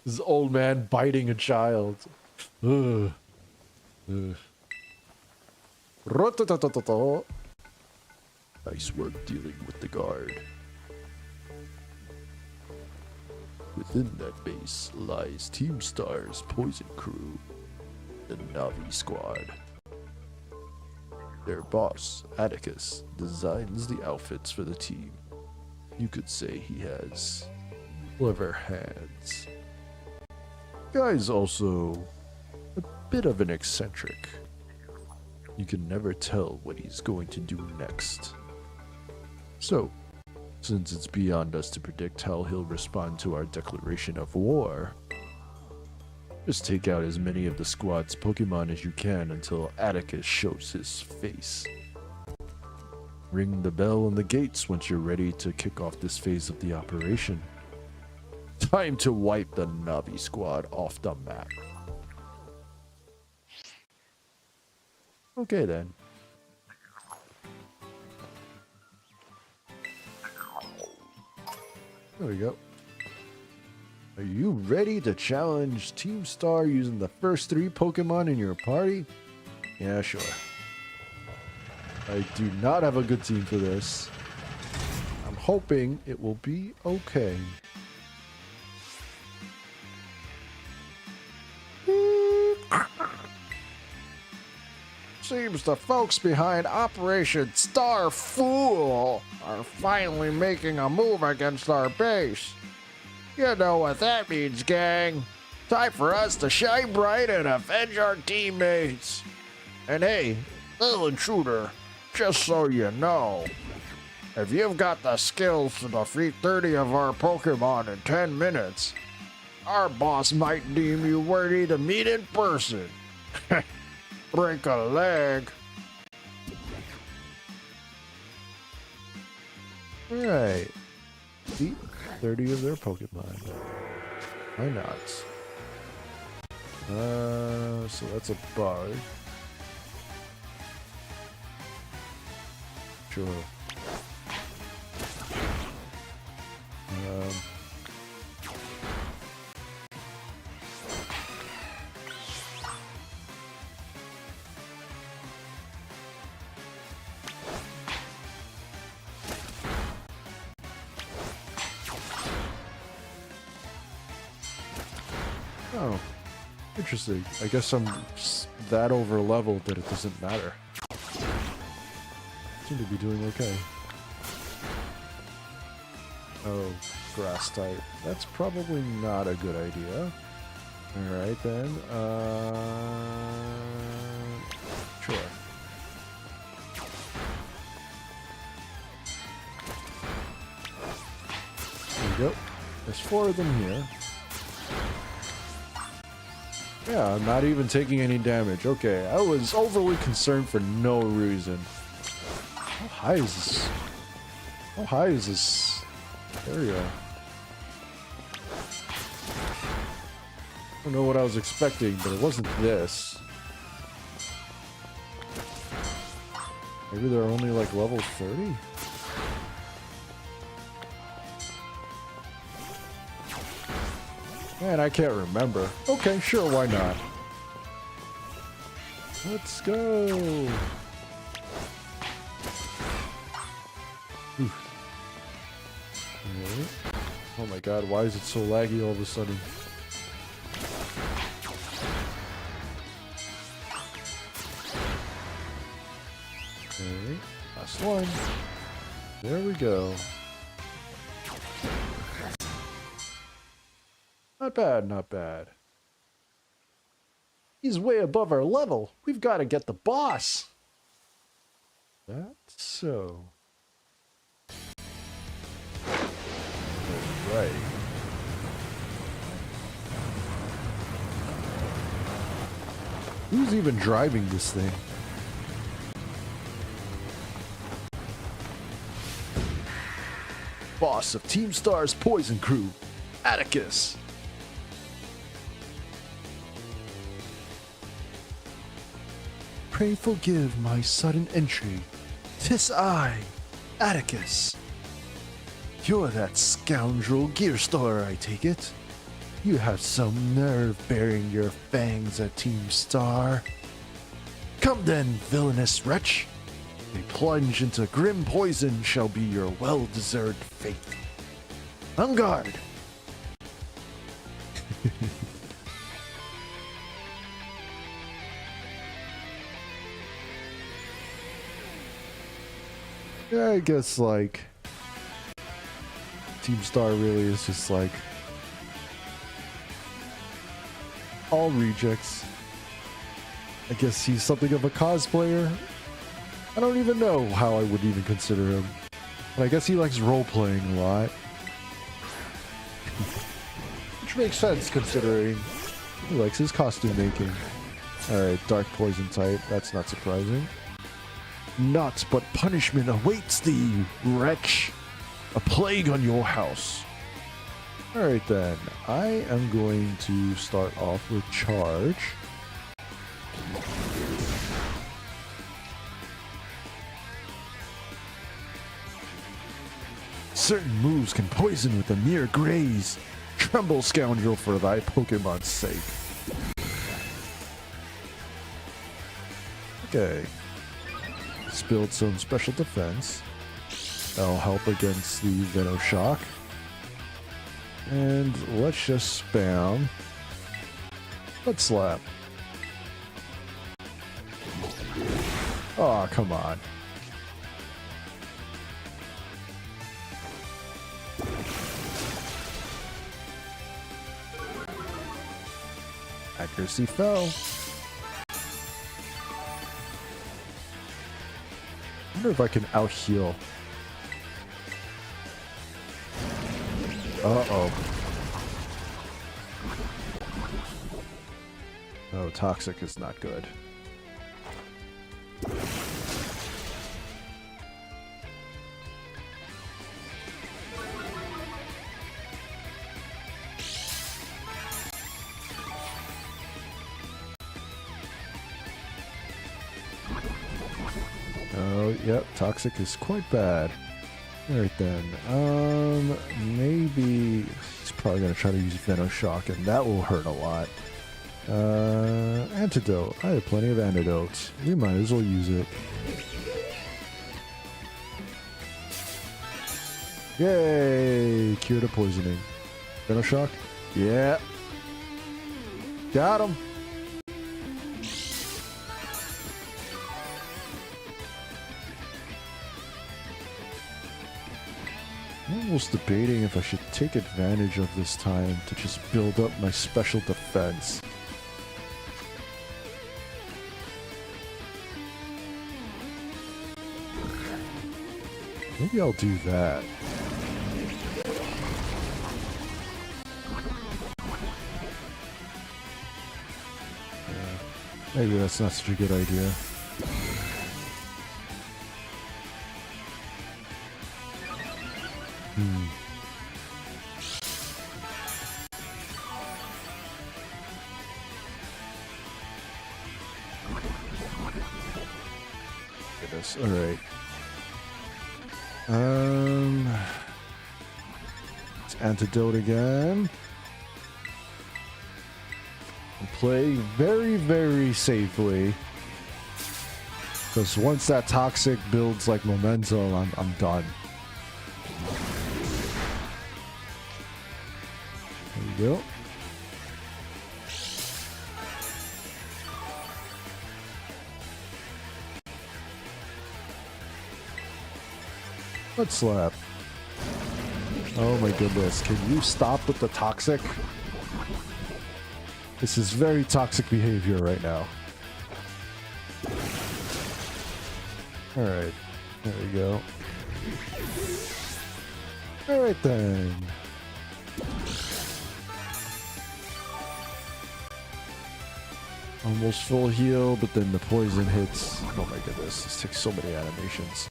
this old man biting a child. Ugh. Ugh. Rotototototo. Nice work dealing with the guard. Within that base lies Team Star's poison crew, the Navi Squad. Their boss, Atticus, designs the outfits for the team. You could say he has clever hands. Guy's also a bit of an eccentric. You can never tell what he's going to do next. So, since it's beyond us to predict how he'll respond to our declaration of war, just take out as many of the squad's Pokemon as you can until Atticus shows his face. Ring the bell on the gates once you're ready to kick off this phase of the operation. Time to wipe the Navi Squad off the map. Okay then. There we go. Are you ready to challenge Team Star using the first 3 Pokemon in your party? Yeah, sure. I do not have a good team for this. I'm hoping it will be okay. Seems the folks behind Operation Star Fool are finally making a move against our base. You know what that means, gang. Time for us to shine bright and avenge our teammates. And hey, little intruder, just so you know, if you've got the skills to defeat 30 of our Pokemon in 10 minutes, our boss might deem you worthy to meet in person. Break a leg. Alright. Beat 30 of their Pokemon. Why not? So that's a bug. Sure. Oh, interesting. I guess I'm that over leveled that it doesn't matter. Seem to be doing okay. Oh, grass type. That's probably not a good idea. Alright then. Sure. There we go. There's 4 of them here. Yeah, I'm not even taking any damage. Okay, I was overly concerned for no reason. How high is this? How high is this area? I don't know what I was expecting, but it wasn't this. Maybe they're only like level 30? Man, I can't remember. Okay, sure, why not? Let's go! Right. Oh my god, why is it so laggy all of a sudden? Okay, last one. There we go. Not bad, not bad. He's way above our level. We've got to get the boss. That's so. Right. Who's even driving this thing? Boss of Team Star's Poison Crew, Atticus. Pray forgive my sudden entry. 'Tis I, Atticus. You're that scoundrel Gierstur, I take it. You have some nerve bearing your fangs at Team Star. Come then, villainous wretch. A plunge into grim poison shall be your well-deserved fate. On guard! Yeah, I guess, like, Team Star really is just, like, all rejects. I guess he's something of a cosplayer. I don't even know how I would even consider him. But I guess he likes role-playing a lot. Which makes sense, considering he likes his costume making. Alright, dark poison type. That's not surprising. Naught but punishment awaits thee, wretch. A plague on your house. Alright then, I am going to start off with charge. Certain moves can poison with a mere graze. Tremble, scoundrel, for thy Pokemon's sake. Okay. Let's build some special defense. That'll help against the Venoshock. And let's just spam. Let's slap. Oh, come on. Accuracy fell. I wonder if I can out-heal. Uh-oh. Oh, toxic is not good. Oh, yep, toxic is quite bad. Alright then, maybe he's probably gonna try to use Venoshock, and that will hurt a lot. Antidote. I have plenty of antidotes. We might as well use it. Yay! Cure the poisoning. Venoshock? Yeah. Got him! I'm almost debating if I should take advantage of this time to just build up my special defense. Maybe I'll do that. Maybe that's not such a good idea. Goodness. All right. Let's antidote again. And play very, very safely. Because once that toxic builds like momentum, I'm done. There we go. Let's slap. Oh my goodness. Can you stop with the toxic? This is very toxic behavior right now. Alright. There we go. Alright then. Almost full heal, but then the poison hits. Oh my goodness. This takes so many animations.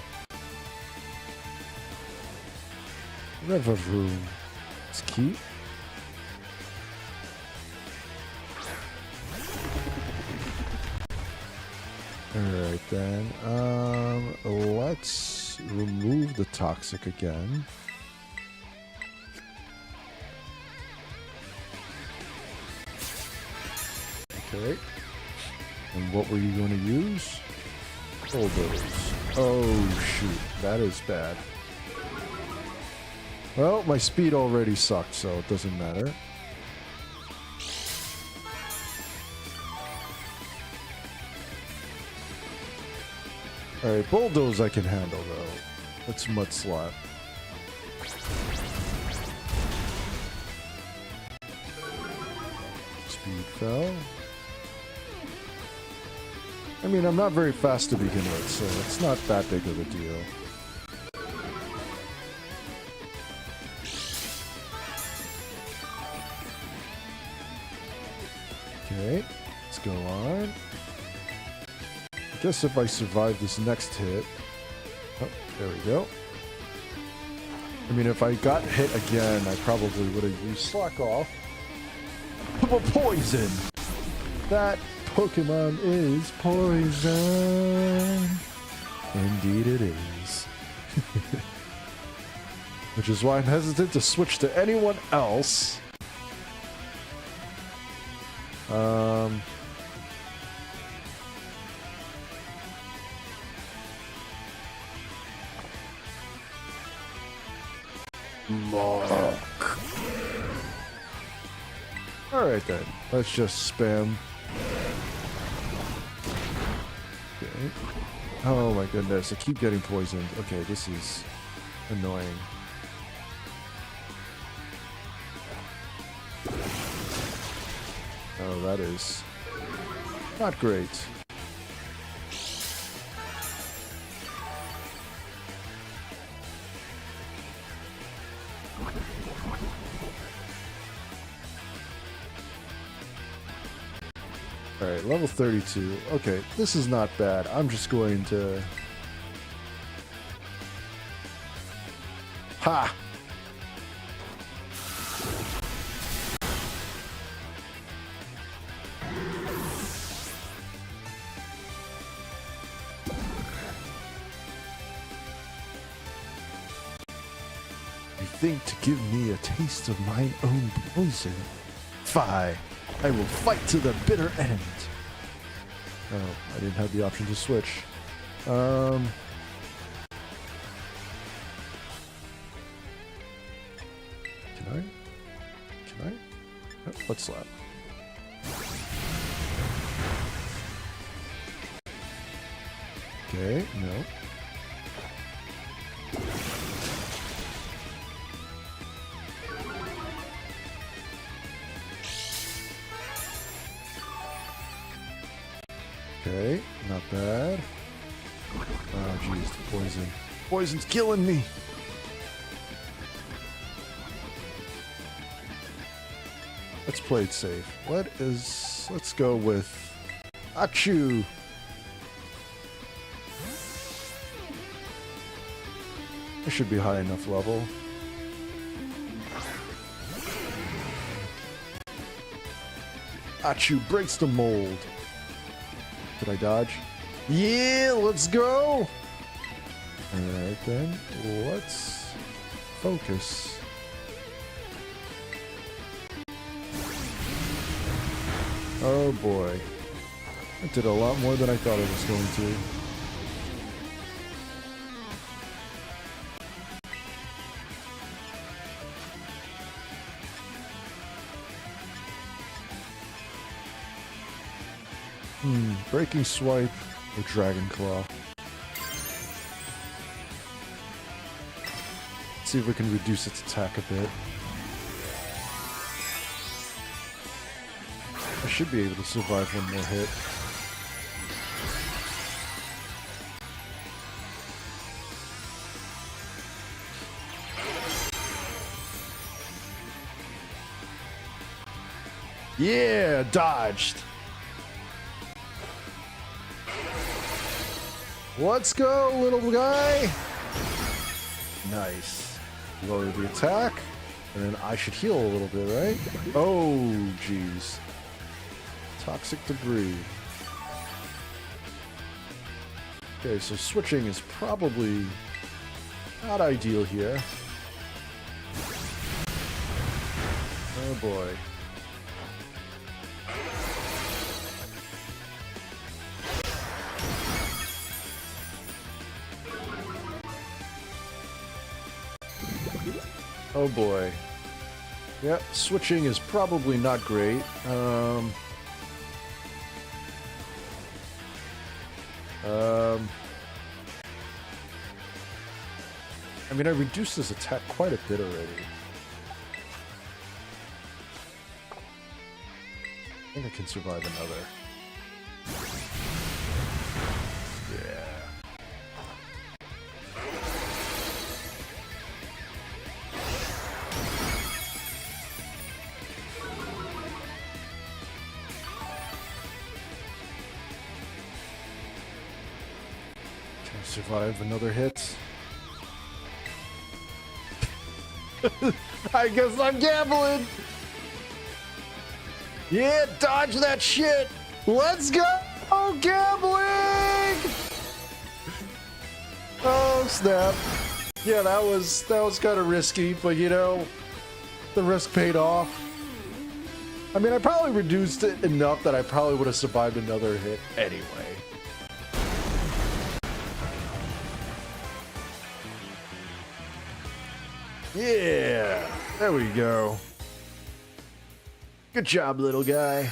Room. Let's keep. Alright then. Let's remove the toxic again. Okay. And what were you going to use? Bulldoze. Oh shoot, that is bad. Well, my speed already sucked, so it doesn't matter. Alright, Bulldoze I can handle, though. Let's Mud Slap. Speed fell. I mean, I'm not very fast to begin with, so it's not that big of a deal. Okay, let's go on. I guess if I survive this next hit... Oh, there we go. I mean, if I got hit again, I probably would have used Slack Off. But poison! That Pokemon is poison! Indeed it is. Which is why I'm hesitant to switch to anyone else. Um... Lock. Alright then, let's just spam. Okay. Oh my goodness, I keep getting poisoned. Okay, this is annoying. Oh, that is not great. Alright, level 32. Okay, this is not bad. I'm just going to... Ha! You think to give me a taste of mine own poison? Fie! I will fight to the bitter end. Oh, I didn't have the option to switch. Can I? Can I? Oh, let's slap. Okay, no. Okay, not bad. Oh, jeez, the poison. Poison's killing me! Let's play it safe. Let's go with... Achoo! I should be high enough level. Achoo breaks the mold. Did I dodge? Yeah, let's go! Alright then, let's focus. Oh boy. I did a lot more than I thought I was going to. Breaking Swipe or Dragon Claw. Let's see if we can reduce its attack a bit. I should be able to survive one more hit. Yeah, dodged. Let's go, little guy. Nice. Lower the attack, and then I should heal a little bit, right? Oh, jeez. Toxic debris. Okay, so switching is probably not ideal here. Oh boy. Oh boy. Yep, switching is probably not great. I mean, I reduced his attack quite a bit already. I think I can survive another. Yeah. Can I survive another hit? I guess I'm gambling. Yeah, dodge that shit. Let's go. Oh, gambling. Oh, snap. Yeah, that was kind of risky, but you know, the risk paid off. I mean, I probably reduced it enough that I probably would have survived another hit anyway. Yeah, there we go. Good job, little guy.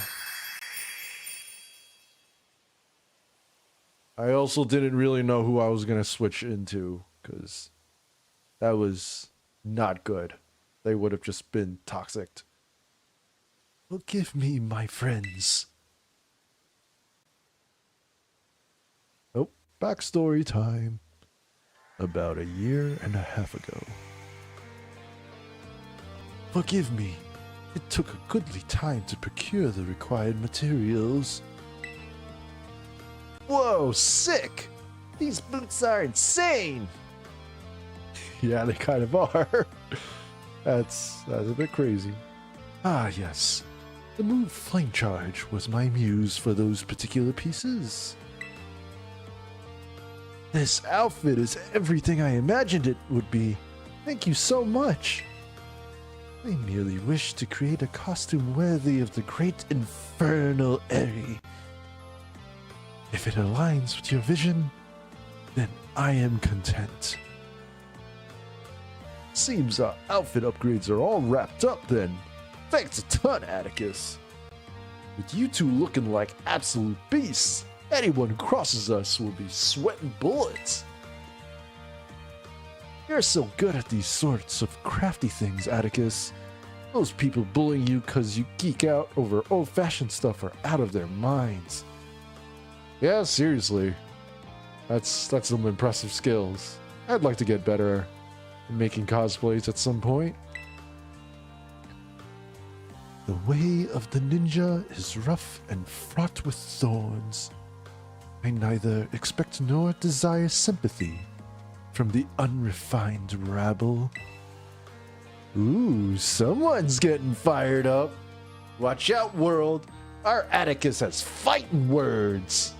I also didn't really know who I was going to switch into, because that was not good. They would have just been toxic. Forgive me, my friends. Oh, backstory time. About a year and a half ago. Forgive me. It took a goodly time to procure the required materials. Whoa, sick! These boots are insane! Yeah, they kind of are. That's a bit crazy. Ah, yes. The move Flame Charge was my muse for those particular pieces. This outfit is everything I imagined it would be. Thank you so much. I merely wish to create a costume worthy of the great infernal Eri. If it aligns with your vision, then I am content. Seems our outfit upgrades are all wrapped up then. Thanks a ton, Atticus. With you two looking like absolute beasts, anyone who crosses us will be sweating bullets. You're so good at these sorts of crafty things, Atticus. Those people bullying you because you geek out over old-fashioned stuff are out of their minds. Yeah, seriously. That's some impressive skills. I'd like to get better at making cosplays at some point. The way of the ninja is rough and fraught with thorns. I neither expect nor desire sympathy from the unrefined rabble. Ooh, someone's getting fired up. Watch out, world. Our Atticus has fighting words.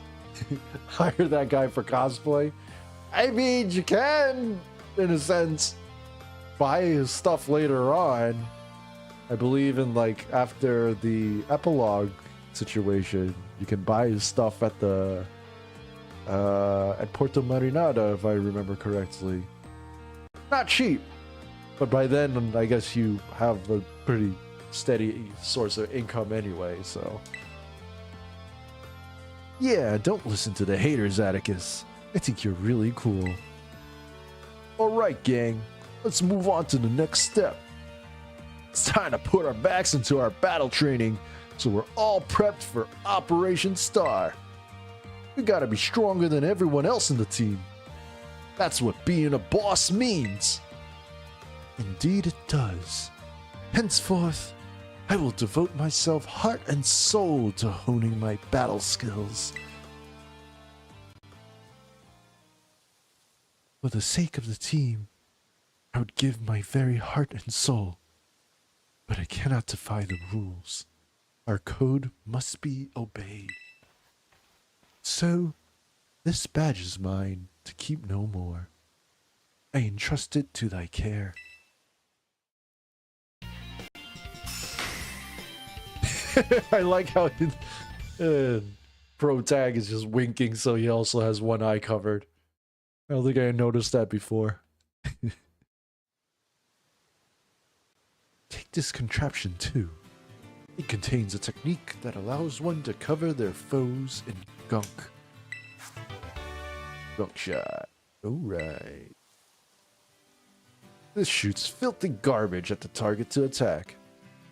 Hire that guy for cosplay. I mean, you can, in a sense, buy his stuff later on. I believe in, like, after the epilogue situation, you can buy his stuff at the at Puerto Marinada, if I remember correctly. Not cheap, but by then I guess you have a pretty steady source of income anyway, so. Yeah, don't listen to the haters, Atticus. I think you're really cool. Alright, gang, let's move on to the next step. It's time to put our backs into our battle training, so we're all prepped for Operation Star. We gotta be stronger than everyone else in the team. That's what being a boss means. Indeed it does. Henceforth, I will devote myself heart and soul to honing my battle skills. For the sake of the team, I would give my very heart and soul. But I cannot defy the rules. Our code must be obeyed. So, this badge is mine to keep no more. I entrust it to thy care. I like how Pro Tag is just winking, so he also has one eye covered. I don't think I noticed that before. Take this contraption too. It contains a technique that allows one to cover their foes in gunk. Gunk shot. Alright. This shoots filthy garbage at the target to attack.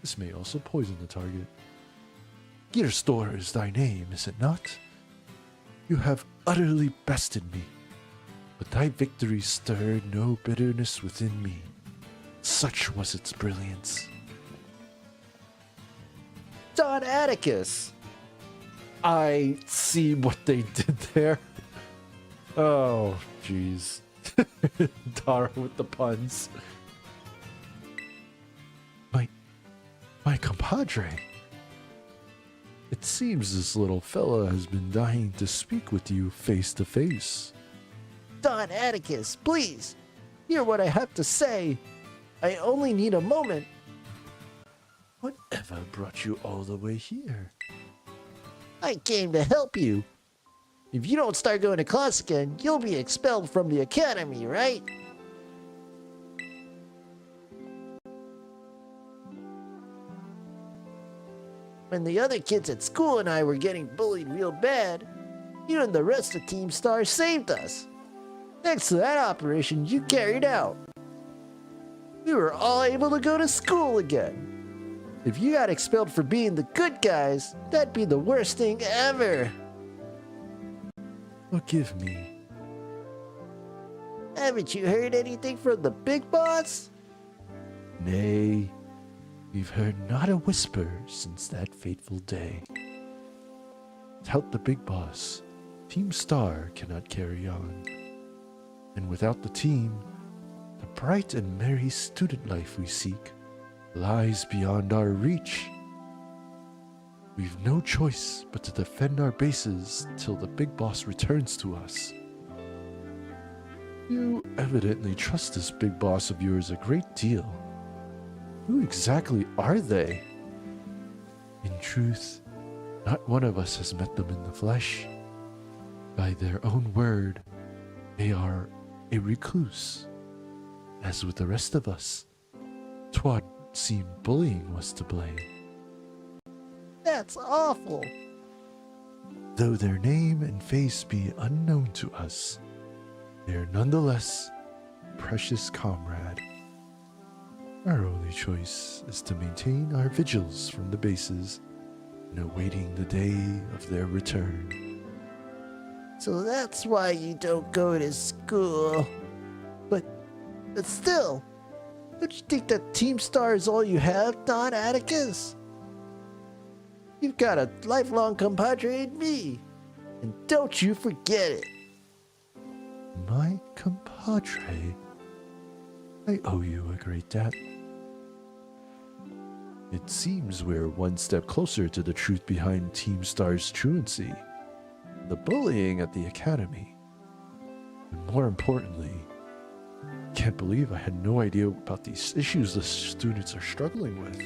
This may also poison the target. Gierstur is thy name, is it not? You have utterly bested me, but thy victory stirred no bitterness within me. Such was its brilliance. Don Atticus! I see what they did there. Oh, jeez. Dara with the puns. My compadre. It seems this little fella has been dying to speak with you face to face. Don Atticus, please, hear what I have to say. I only need a moment. Whatever brought you all the way here? I came to help you. If you don't start going to class again, you'll be expelled from the academy, right? When the other kids at school and I were getting bullied real bad, you and the rest of Team Star saved us. Thanks to that operation you carried out, we were all able to go to school again. If you got expelled for being the good guys, that'd be the worst thing ever. Forgive me. Haven't you heard anything from the big boss? Nay, we've heard not a whisper since that fateful day. Without the big boss, Team Star cannot carry on. And without the team, the bright and merry student life we seek lies beyond our reach. We've no choice but to defend our bases till the big boss returns to us. You evidently trust this big boss of yours a great deal. Who exactly are they? In truth, not one of us has met them in the flesh. By their own word, they are a recluse. As with the rest of us, 'twould seem bullying was to blame. That's awful. Though their name and face be unknown to us, they are nonetheless a precious comrade. Our only choice is to maintain our vigils from the bases and awaiting the day of their return. So that's why you don't go to school. But still, don't you think that Team Star is all you have, Don Atticus? You've got a lifelong compadre in me, and don't you forget it. My compadre, I owe you a great debt. It seems we're one step closer to the truth behind Team Star's truancy, the bullying at the academy. And more importantly, can't believe I had no idea about these issues the students are struggling with.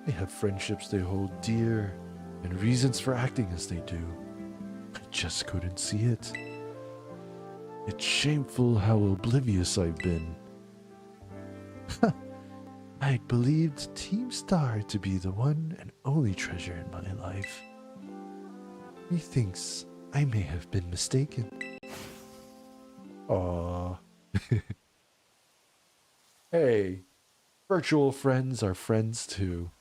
They have friendships they hold dear and reasons for acting as they do. I just couldn't see it. It's shameful how oblivious I've been. I believed Team Star to be the one and only treasure in my life. Methinks I may have been mistaken. Aww. Hey, virtual friends are friends too.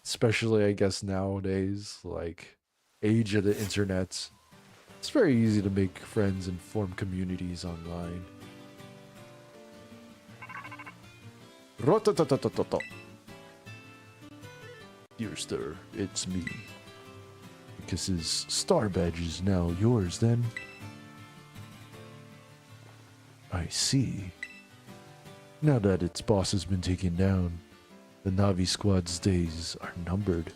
Especially, I guess, nowadays, like, age of the internet. It's very easy to make friends and form communities online. Gierstur, it's me. Because his star badge is now yours, then. I see. Now that its boss has been taken down, the Navi squad's days are numbered.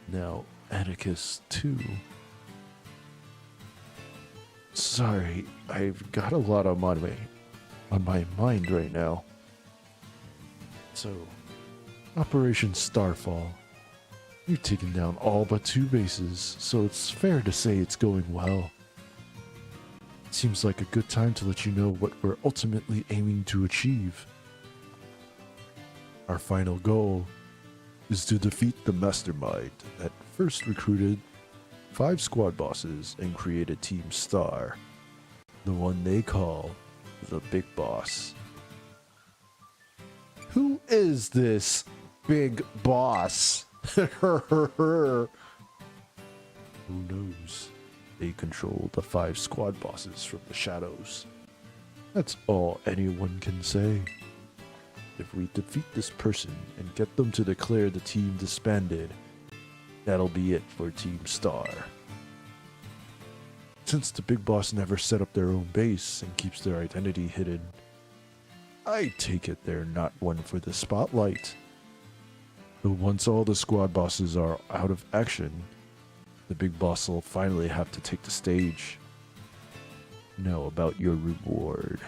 Now, Atticus, too. Sorry, I've got a lot on my mind right now. So, Operation Starfall. You've taken down all but 2 bases, so it's fair to say it's going well. Seems like a good time to let you know what we're ultimately aiming to achieve. Our final goal is to defeat the mastermind that first recruited 5 squad bosses and created Team Star, the one they call the Big Boss. Who is this Big Boss? Who knows? They control the 5 squad bosses from the shadows. That's all anyone can say. If we defeat this person and get them to declare the team disbanded, that'll be it for Team Star. Since the Big Boss never set up their own base and keeps their identity hidden, I take it they're not one for the spotlight. But once all the squad bosses are out of action, the Big Boss will finally have to take the stage. Now about your reward.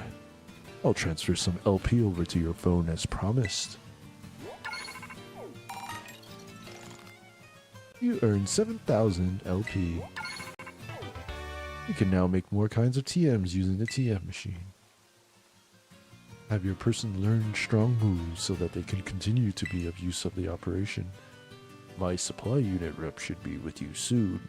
I'll transfer some LP over to your phone as promised. You earned 7,000 LP. You can now make more kinds of TMs using the TM machine. Have your person learn strong moves so that they can continue to be of use of the operation. My supply unit rep should be with you soon.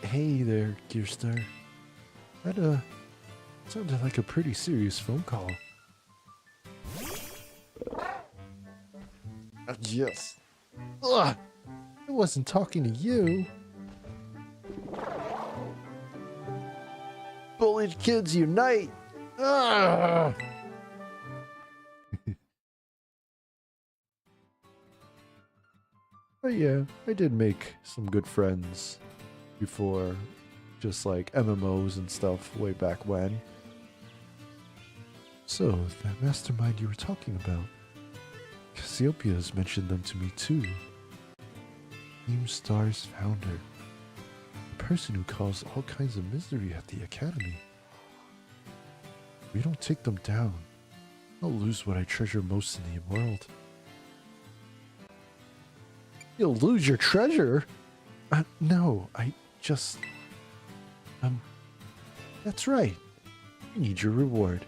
Hey there, Gierstur. That, sounded like a pretty serious phone call. Yes. Ugh! I wasn't talking to you. Bullied kids unite! Ugh! But yeah, I did make some good friends before, just like MMOs and stuff way back when. So, that mastermind you were talking about, Cassiopeia's mentioned them to me too. Team Star's founder. The person who caused all kinds of misery at the academy. If we don't take them down, I'll lose what I treasure most in the world. You'll lose your treasure? No, I just... That's right. You need your reward.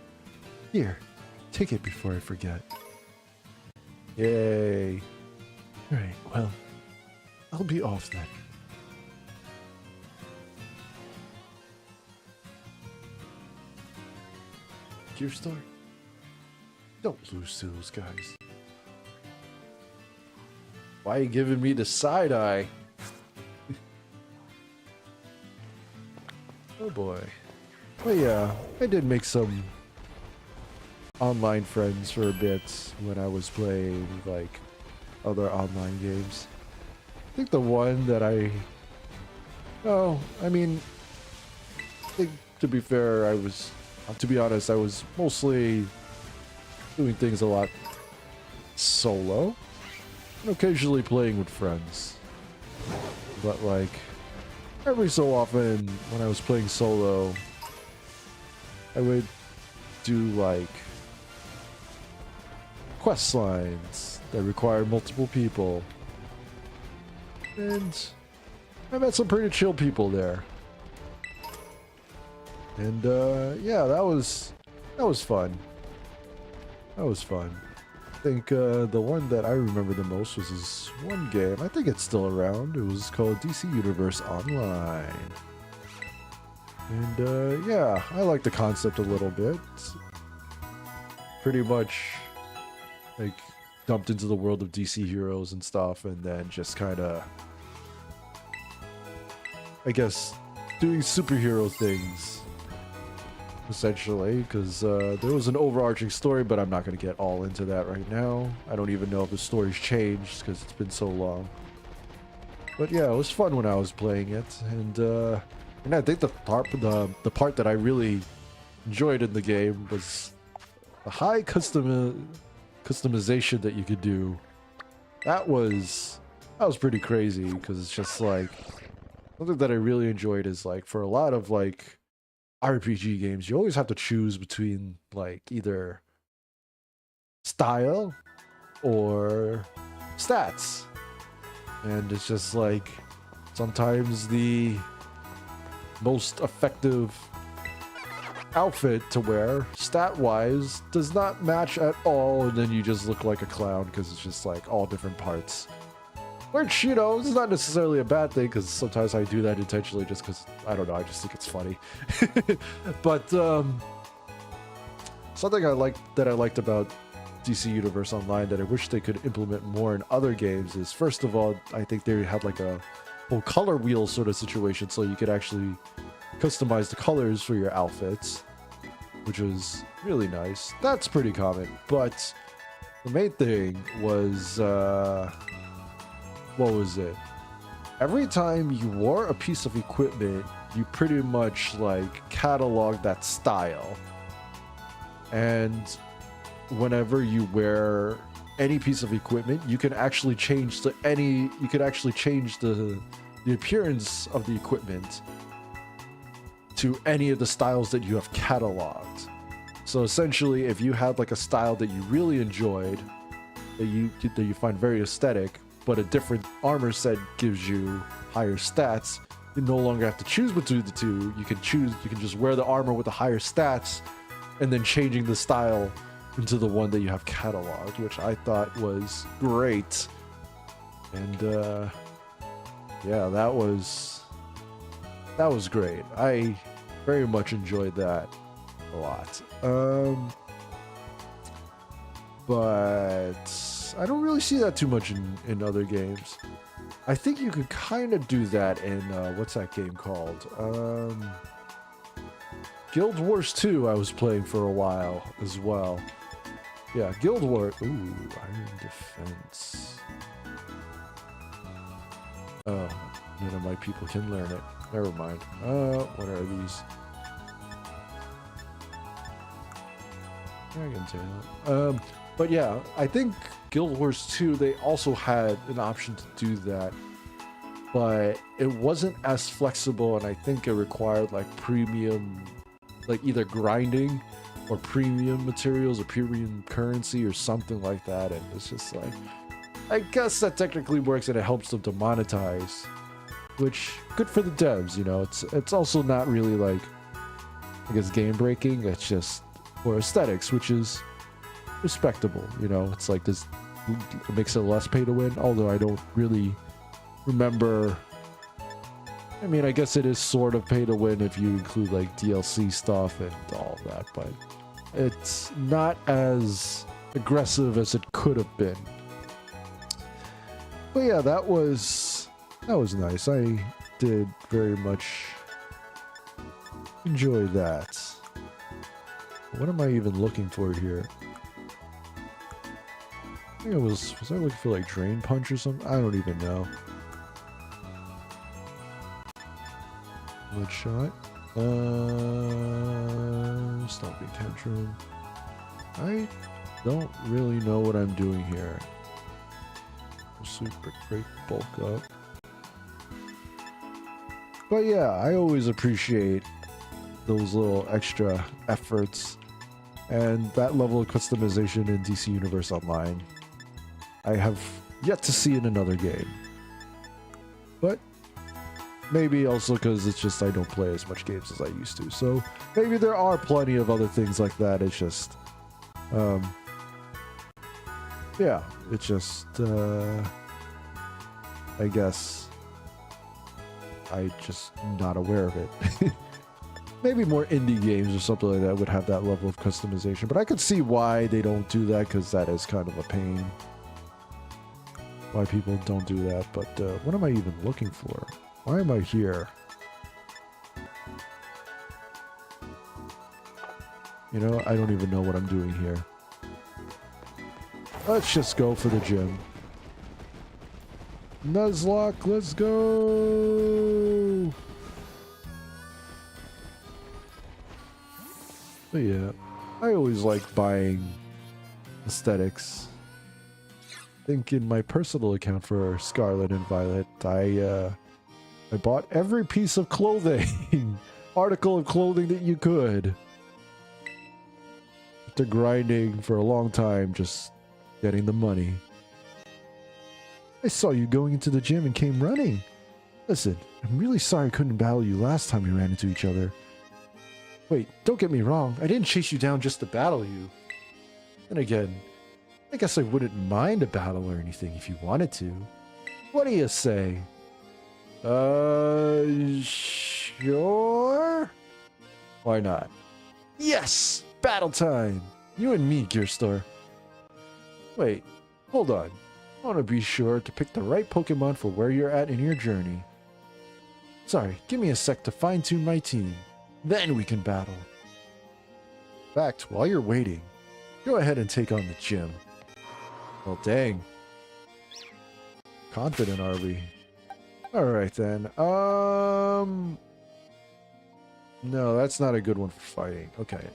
Here, take it before I forget. Yay. Alright, well, I'll be off then. Gierstur, don't lose to those guys. Why are you giving me the side eye? Oh boy. Well, yeah, I did make some online friends for a bit when I was playing, like, other online games. I think the one that to be fair, to be honest, I was mostly doing things a lot solo, and occasionally playing with friends. But, like, every so often, when I was playing solo, I would do, like, quest lines that require multiple people. And I met some pretty chill people there. And, yeah, that was fun. That was fun. I think, the one that I remember the most was this one game. I think it's still around. It was called DC Universe Online. And, yeah, I like the concept a little bit. Pretty much, like, dumped into the world of DC heroes and stuff, and then just kind of, I guess, doing superhero things, essentially, because there was an overarching story, but I'm not going to get all into that right now. I don't even know if the story's changed, because it's been so long. But yeah, it was fun when I was playing it, and I think the part that I really enjoyed in the game was the high customization that you could do. That was pretty crazy, because it's just like something that I really enjoyed is, like, for a lot of, like, RPG games, you always have to choose between, like, either style or stats, and it's just like sometimes the most effective outfit to wear stat-wise does not match at all, and then you just look like a clown because it's just like all different parts. Which, you know, is not necessarily a bad thing, because sometimes I do that intentionally just because, I don't know, I just think it's funny. But something I liked about DC Universe Online that I wish they could implement more in other games is, first of all, I think they had like a whole color wheel sort of situation, so you could actually customize the colors for your outfits, which was really nice. That's pretty common, but the main thing was, what was it? Every time you wore a piece of equipment, you pretty much, like, catalog that style. And whenever you wear any piece of equipment, you can actually change the appearance of the equipment to any of the styles that you have cataloged. So essentially, if you had like a style that you really enjoyed, that you find very aesthetic, but a different armor set gives you higher stats, you no longer have to choose between the two. You can just wear the armor with the higher stats, and then changing the style into the one that you have cataloged, which I thought was great. And yeah, that was great. I very much enjoyed that a lot. But I don't really see that too much in other games. I think you could kind of do that in what's that game called? Guild Wars 2 I was playing for a while as well. Yeah, Guild Wars. Ooh, Iron Defense. Oh, none of my people can learn it. Never mind. What are these? Dragon Tail. But yeah, I think Guild Wars 2, they also had an option to do that, but it wasn't as flexible, and I think it required like premium, like either grinding or premium materials or premium currency or something like that. And it's just like, I guess that technically works and it helps them to monetize, which good for the devs, you know. It's also not really like, I guess, game breaking. It's just for aesthetics, which is respectable, you know. It's like this, it makes it less pay to win, although I don't really remember. I mean, I guess it is sort of pay to win if you include like DLC stuff and all that, but it's not as aggressive as it could have been. But yeah, that was nice. I did very much enjoy that. What am I even looking for here? I think was I looking for like Drain Punch or something? I don't even know. Blood Shot. Stomping Tantrum. I don't really know what I'm doing here. Super Great Bulk Up. But yeah, I always appreciate those little extra efforts and that level of customization in DC Universe Online. I have yet to see in another game. But maybe also because it's just I don't play as much games as I used to. So maybe there are plenty of other things like that. It's just, yeah, it's just, I guess I just not aware of it. Maybe more indie games or something like that would have that level of customization, but I could see why they don't do that, because that is kind of a pain. Why people don't do that. But what am I even looking for? Why am I here? You know, I don't even know what I'm doing here. Let's just go for the gym. Nuzlocke, let's go! But yeah, I always like buying aesthetics. I think in my personal account for Scarlet and Violet, I bought every piece of clothing, article of clothing that you could. After grinding for a long time, just getting the money. I saw you going into the gym and came running. Listen, I'm really sorry I couldn't battle you last time we ran into each other. Wait, don't get me wrong. I didn't chase you down just to battle you. And again, I guess I wouldn't mind a battle or anything if you wanted to. What do you say? Sure? Why not? Yes! Battle time! You and me, Gierstur. Wait, hold on. I want to be sure to pick the right Pokemon for where you're at in your journey. Sorry, give me a sec to fine-tune my team. Then we can battle. In fact, while you're waiting, go ahead and take on the gym. Well, dang. Confident are we? Alright then. No, that's not a good one for fighting. Okay.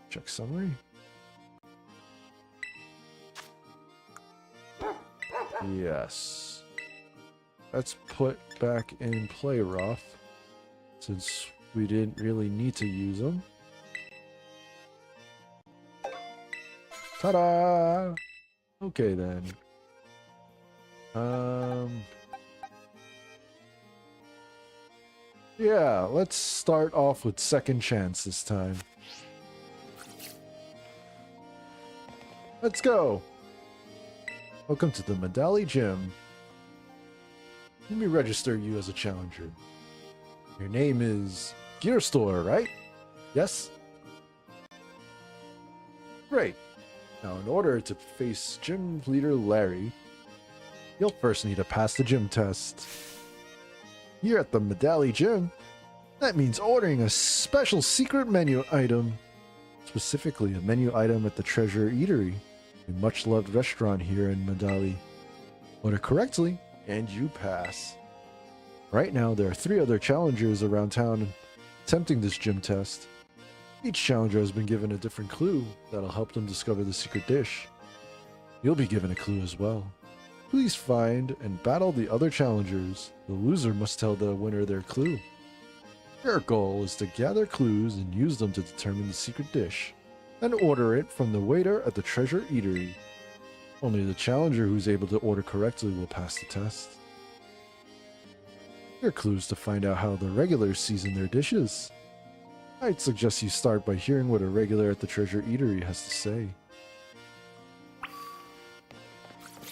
Check summary. Yes. let's put back in play rough, since we didn't really need to use them. Ta-da! Okay then. Yeah, let's start off with second chance this time. Let's go! Welcome to the Medali Gym. Let me register you as a challenger. Your name is Gierstur, right? Yes? Great. Now, in order to face gym leader Larry, you'll first need to pass the gym test. Here at the Medali Gym, that means ordering a special secret menu item. Specifically, a menu item at the Treasure Eatery, a much-loved restaurant here in Medali. Order correctly, and you pass. Right now, there are 3 other challengers around town attempting this gym test. Each challenger has been given a different clue that'll help them discover the secret dish. You'll be given a clue as well. Please find and battle the other challengers. The loser must tell the winner their clue. Your goal is to gather clues and use them to determine the secret dish, then order it from the waiter at the Treasure Eatery. Only the challenger who's able to order correctly will pass the test. Your clues to find out how the regulars season their dishes. I'd suggest you start by hearing what a regular at the Treasure Eatery has to say.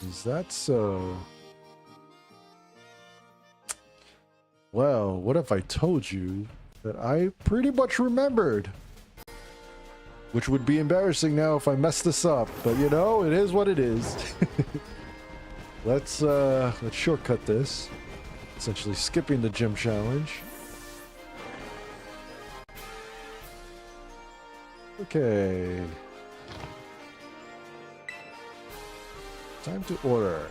Is that so? Well, what if I told you that I pretty much remembered? Which would be embarrassing now if I mess this up, but you know, it is what it is. Let's shortcut this. Essentially skipping the gym challenge. Okay. Time to order.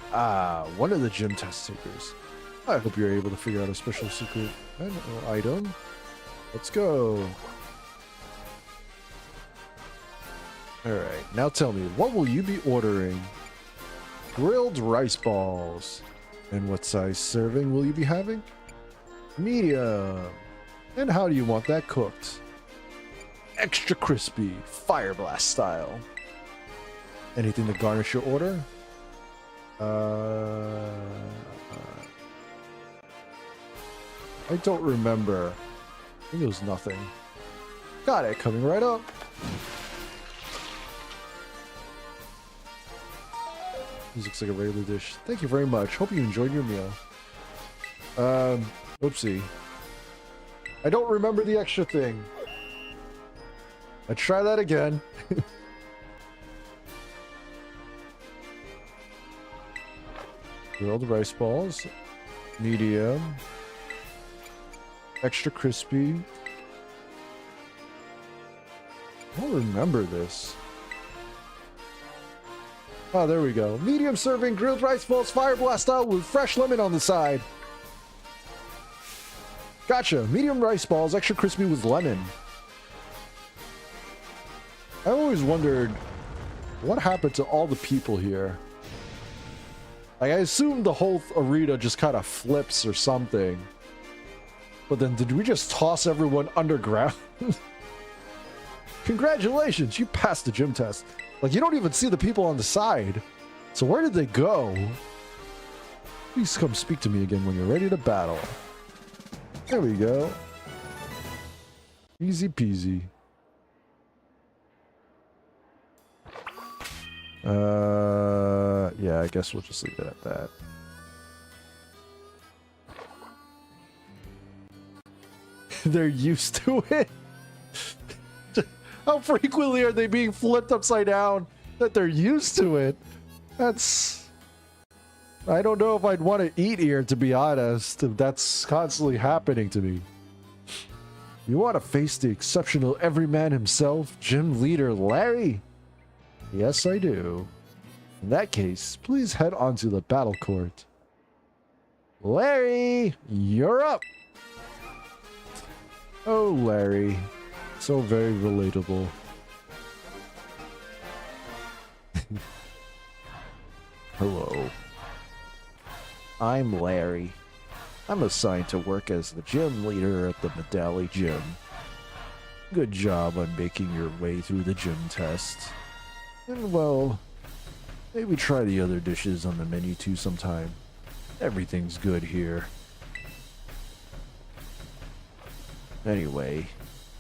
One of the gym test takers. I hope you're able to figure out a special secret item. Let's go. Alright, now tell me, what will you be ordering? Grilled rice balls. And what size serving will you be having? Medium. And how do you want that cooked? Extra crispy, fire blast style. Anything to garnish your order? I don't remember. I think it was nothing. Got it, coming right up. This looks like a regular dish. Thank you very much. Hope you enjoyed your meal. Oopsie. I don't remember the extra thing. Let's try that again. Grilled rice balls. Medium. Extra crispy. I don't remember this. Oh, there we go. Medium serving grilled rice balls, fire blast style with fresh lemon on the side. Gotcha. Medium rice balls, extra crispy with lemon. I always wondered what happened to all the people here. Like, I assumed the whole arena just kind of flips or something. But then did we just toss everyone underground? Congratulations, you passed the gym test. Like, you don't even see the people on the side. So where did they go? Please come speak to me again when you're ready to battle. There we go. Easy peasy. Yeah, I guess we'll just leave it at that. They're used to it. How frequently are they being flipped upside down that they're used to it? That's... I don't know if I'd want to eat here, to be honest, if that's constantly happening to me. You want to face the exceptional everyman himself, gym leader Larry? Yes, I do. In that case, please head on to the battle court. Larry, you're up! Oh, Larry. So very relatable. Hello. I'm Larry. I'm assigned to work as the gym leader at the Medali Gym. Good job on making your way through the gym test. And well, maybe try the other dishes on the menu too sometime. Everything's good here. Anyway,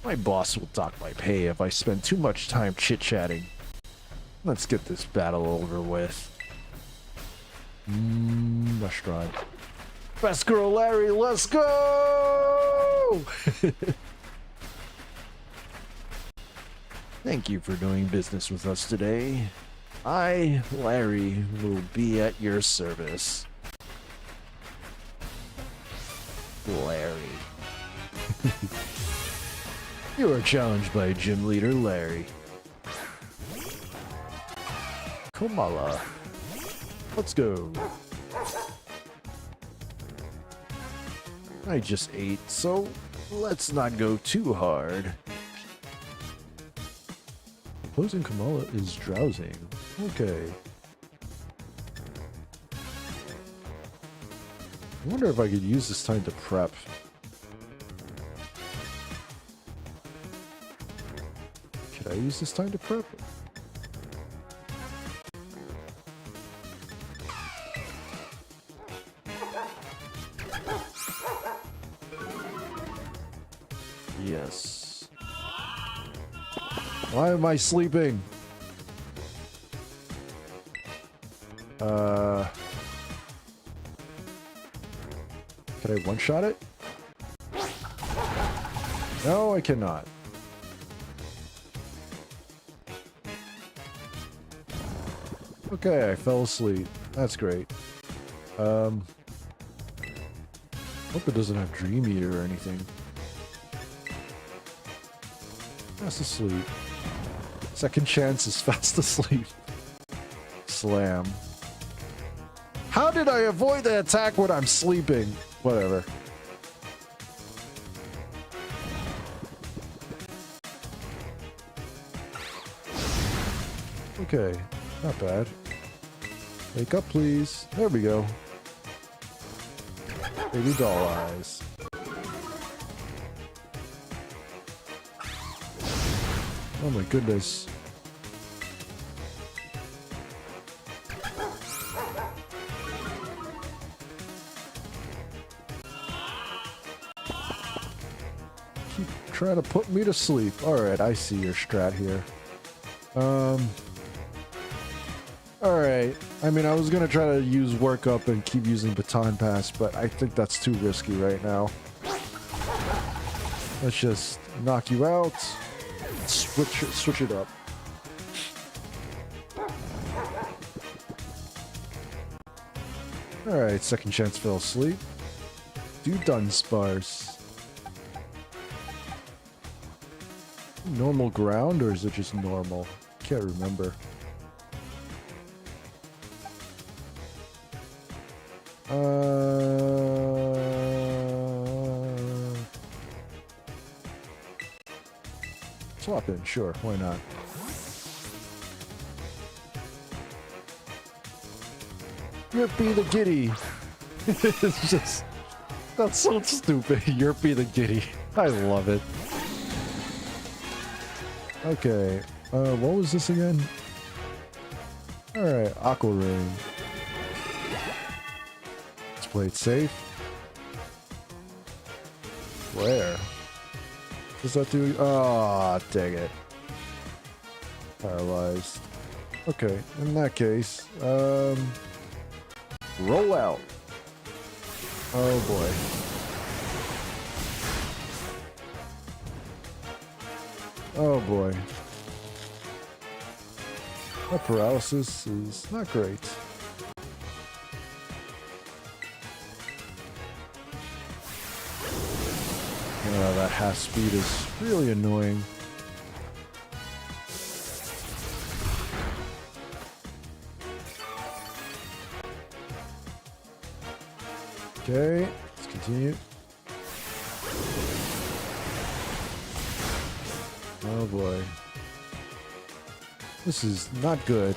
my boss will dock my pay if I spend too much time chit-chatting. Let's get this battle over with. Restaurant. Best girl Larry, let's go! Thank you for doing business with us today. I, Larry, will be at your service. Larry. You are challenged by gym leader Larry. Komala. Let's go. I just ate, so let's not go too hard. Opposing Kamala is drowsing. Okay. I wonder if I could use this time to prep. Could I use this time to prep? Yes. Why am I sleeping? Can I one-shot it? No, I cannot. Okay, I fell asleep. That's great. Hope it doesn't have Dream Eater or anything. Fast asleep. Second chance is fast asleep. Slam. How did I avoid the attack when I'm sleeping? Whatever. Okay, not bad. Wake up, please. There we go. Baby doll eyes. Oh my goodness. Keep trying to put me to sleep. Alright, I see your strat here. Alright. I mean, I was gonna try to use work up and keep using baton pass, but I think that's too risky right now. Let's just knock you out. Switch it up. Alright, second chance fell asleep. Do Dunsparce. Normal ground, or is it just normal? Can't remember. Swap in, sure, why not? Yerpy the Giddy. It's just, that's so stupid. Yerpy the Giddy. I love it. Okay, what was this again? Alright, Aqua Ring. Let's play it safe. Where? Does that do? Ah, oh, dang it. Paralyzed. Okay, in that case, roll out. Oh boy. Oh boy. That paralysis is not great. That half speed is really annoying. Okay, let's continue. Oh boy. This is not good.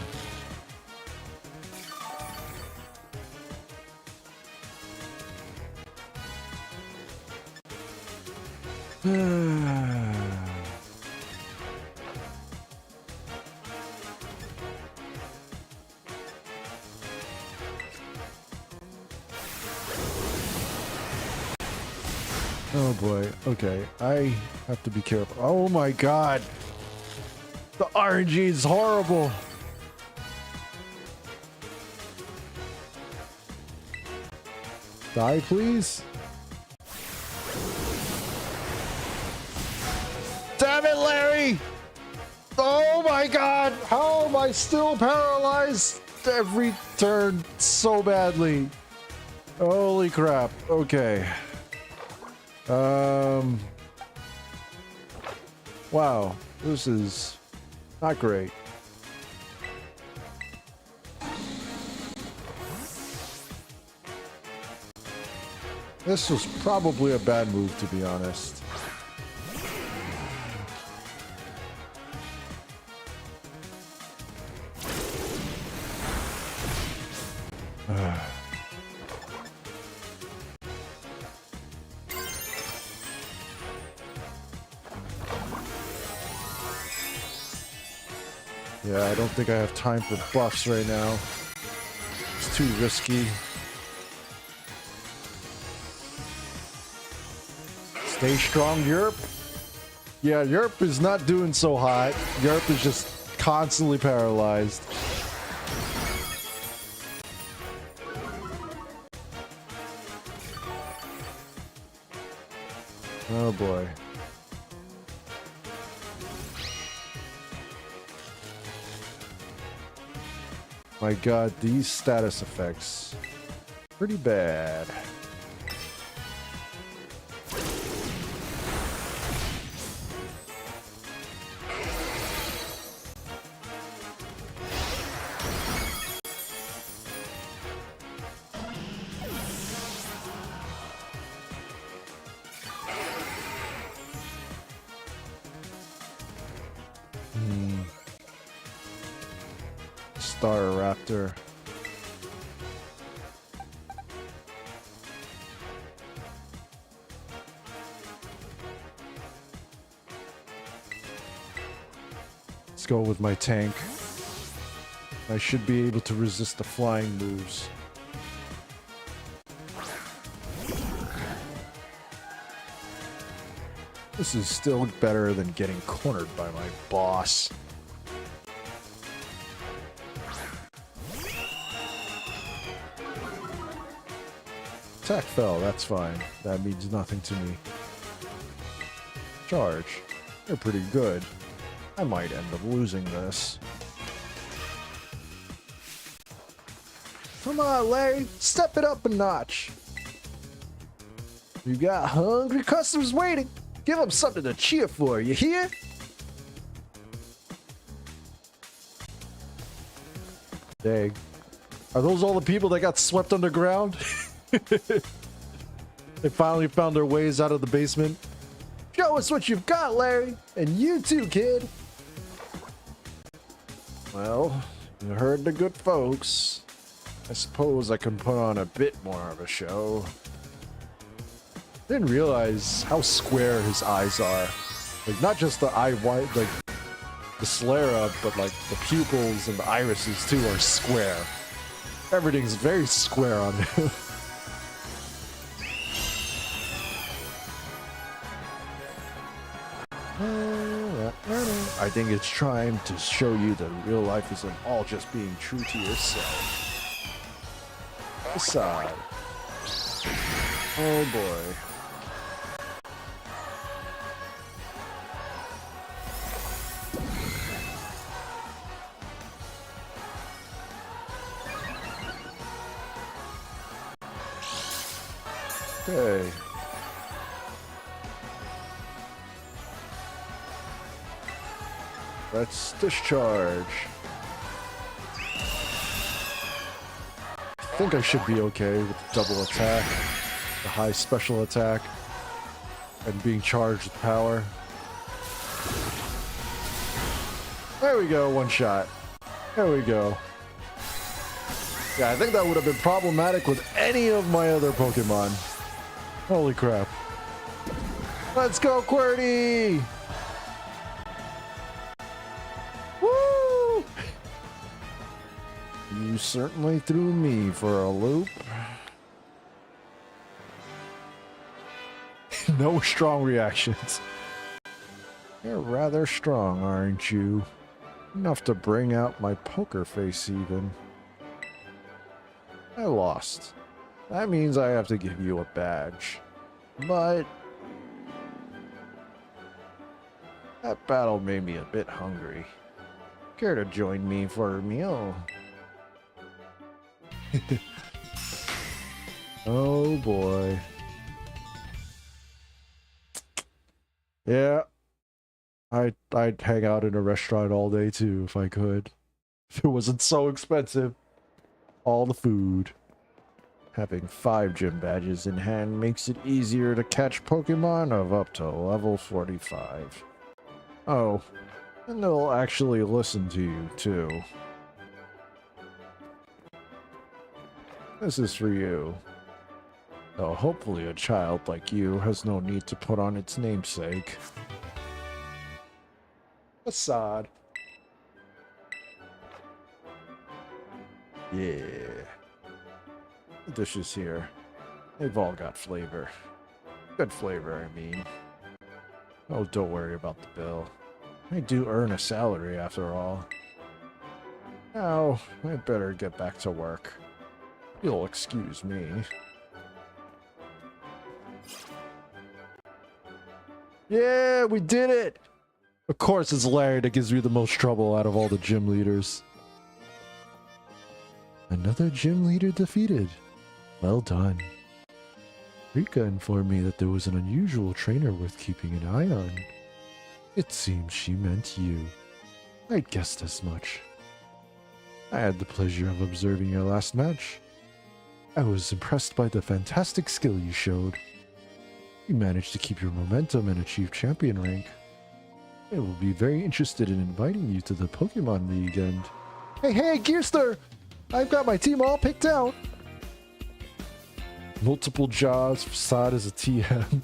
Oh boy. Okay, I have to be careful. Oh my god. The RNG is horrible. Die, please. Damn it, Larry! Oh my god! How am I still paralyzed every turn so badly? Holy crap. Okay. Wow. This is not great. This was probably a bad move, to be honest. Yeah, I don't think I have time for buffs right now. It's too risky. Stay strong, Yerp. Yeah, Yerp is not doing so hot. Yerp is just constantly paralyzed. Oh boy. My god, these status effects. Pretty bad. Raptor. Let's go with my tank. I should be able to resist the flying moves. This is still better than getting cornered by my boss. Attack fell, that's fine. That means nothing to me. Charge. You're pretty good. I might end up losing this. Come on, Larry. Step it up a notch. You got hungry customers waiting. Give them something to cheer for, you hear? Dang. Are those all the people that got swept underground? They finally found their ways out of the basement. Show us what you've got, Larry. And you too, kid. Well, you heard the good folks. I suppose I can put on a bit more of a show. Didn't realize how square his eyes are. Like, not just the eye white, like the sclera, but like the pupils and the irises too are square. Everything's very square on him. I think it's time to show you that real life isn't all just being true to yourself. Aside. Oh boy. Okay. Let's discharge. I think I should be okay with the double attack, the high special attack, and being charged with power. There we go, one shot. There we go. Yeah, I think that would have been problematic with any of my other Pokemon. Holy crap. Let's go, QWERTY! Woo! You certainly threw me for a loop. No strong reactions. You're rather strong, aren't you? Enough to bring out my poker face, even. I lost. That means I have to give you a badge. But that battle made me a bit hungry. Care to join me for a meal? Oh boy. Yeah. I'd hang out in a restaurant all day too if I could. If it wasn't so expensive. All the food. Having 5 gym badges in hand makes it easier to catch Pokemon of up to level 45. Oh, and they'll actually listen to you too. This is for you. Though hopefully a child like you has no need to put on its namesake. Facade. Yeah. The dishes here. They've all got flavor. Good flavor, I mean. Oh, don't worry about the bill. I do earn a salary after all. Now, I better get back to work. You'll excuse me. Yeah, we did it! Of course it's Larry that gives me the most trouble out of all the gym leaders. Another gym leader defeated. Well done. Rika informed me that there was an unusual trainer worth keeping an eye on. It seems she meant you. I guessed as much. I had the pleasure of observing your last match. I was impressed by the fantastic skill you showed. You managed to keep your momentum and achieve champion rank. I will be very interested in inviting you to the Pokemon League and... Hey, Gierstur! I've got my team all picked out! Multiple jobs, Facade is a TM.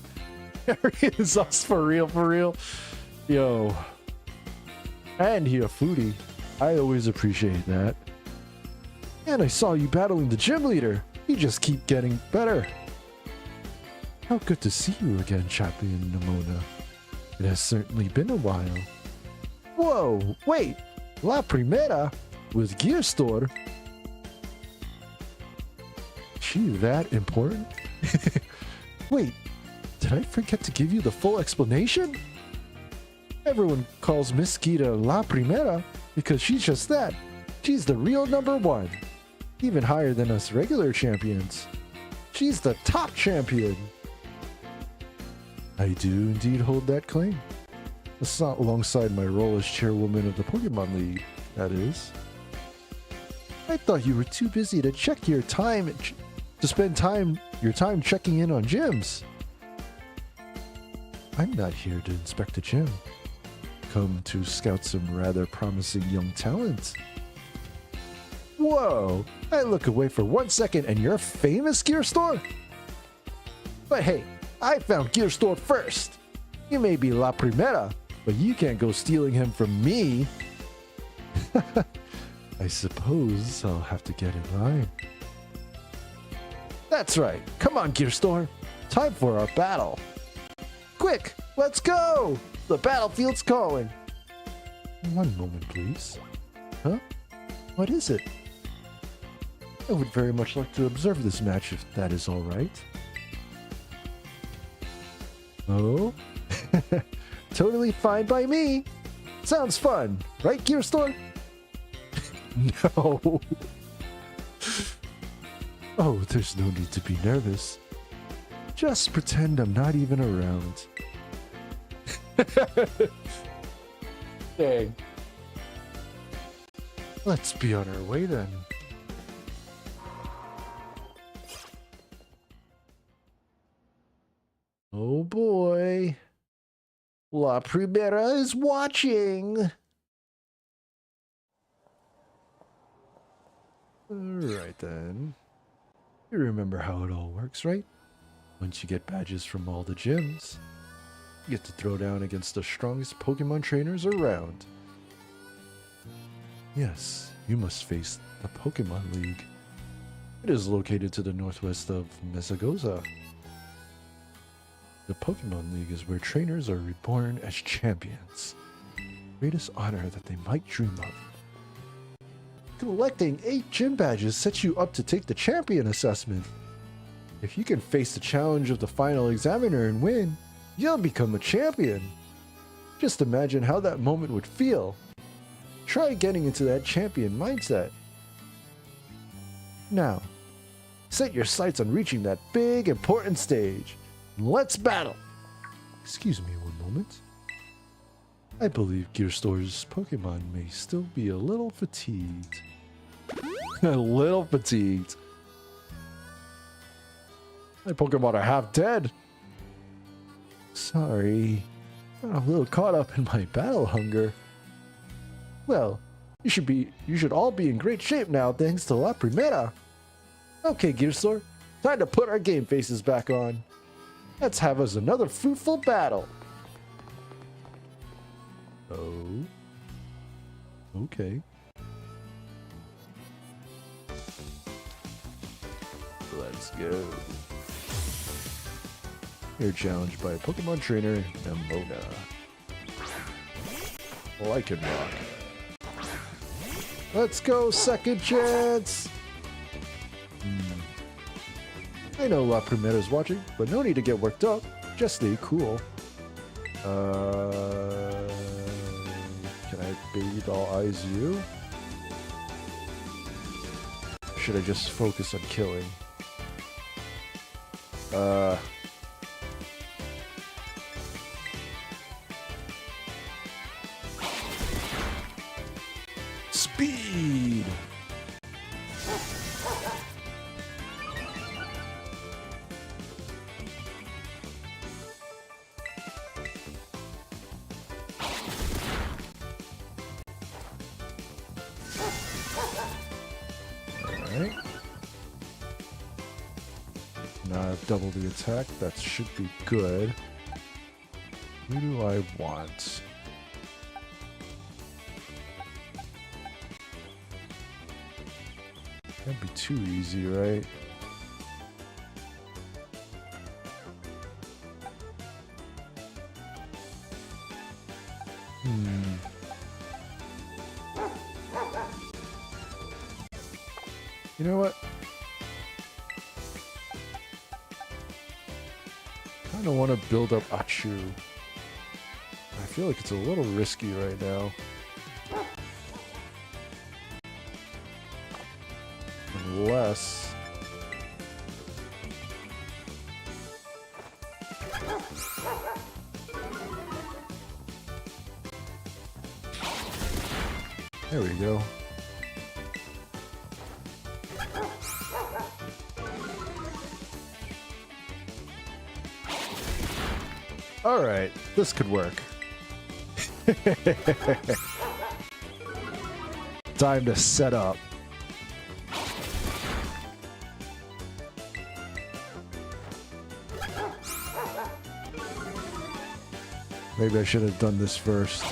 Harry is us for real. Yo. And he a foodie. I always appreciate that. And I saw you battling the gym leader. You just keep getting better. How good to see you again, Champion Nimona. It has certainly been a while. Whoa, wait! La Primera? With Gierstur? She that important? Wait, did I forget to give you the full explanation? Everyone calls Miss Kita La Primera because she's just that. She's the real #1. Even higher than us regular champions. She's the top champion. I do indeed hold that claim. Alongside my role as chairwoman of the Pokemon League, that is. I thought you were too busy to check your time, to spend your time checking in on gyms. I'm not here to inspect a gym. Come to scout some rather promising young talent. Whoa! I look away for 1 second and you're famous, Gierstur? But hey, I found Gierstur first. You may be La Primera, but you can't go stealing him from me. I suppose I'll have to get in line. That's right. Come on, Gierstur. Time for our battle. Quick, let's go! The battlefield's calling. 1 moment, please. Huh? What is it? I would very much like to observe this match if that is all right. Oh? Totally fine by me. Sounds fun, right, Gierstur? No. Oh, there's no need to be nervous. Just pretend I'm not even around. Dang. Let's be on our way then. Oh boy. La Primera is watching. Alright then. You remember how it all works, right? Once you get badges from all the gyms, you get to throw down against the strongest Pokemon trainers around. Yes, you must face the Pokemon League. It is located to the northwest of Mesagoza. The Pokemon League is where trainers are reborn as champions. Greatest honor that they might dream of. Collecting 8 gym badges sets you up to take the champion assessment. If you can face the challenge of the final examiner and win, you'll become a champion. Just imagine how that moment would feel. Try getting into that champion mindset. Now, set your sights on reaching that big, important stage. Let's battle! Excuse me one moment. I believe Gierstur's Pokemon may still be a little fatigued. A little fatigued. My Pokemon are half dead. Sorry. Got a little caught up in my battle hunger. Well, you should all be in great shape now thanks to La Primera. Okay, Gierstur, time to put our game faces back on. Let's have us another fruitful battle. Oh. Okay. Let's go. You're challenged by Pokemon trainer Nemona. Lichen Rock. Let's go, second chance! I know La Primera's watching, but no need to get worked up. Just stay cool. Can I bait all eyes you? Should I just focus on killing? Speed! Alright. Now I've doubled the attack. That should be good. Who do I want? That'd be too easy, right? You know what? Kind of want to build up Achu. I feel like it's a little risky right now. Unless... There we go. Alright, this could work. Time to set up. Maybe I should have done this first.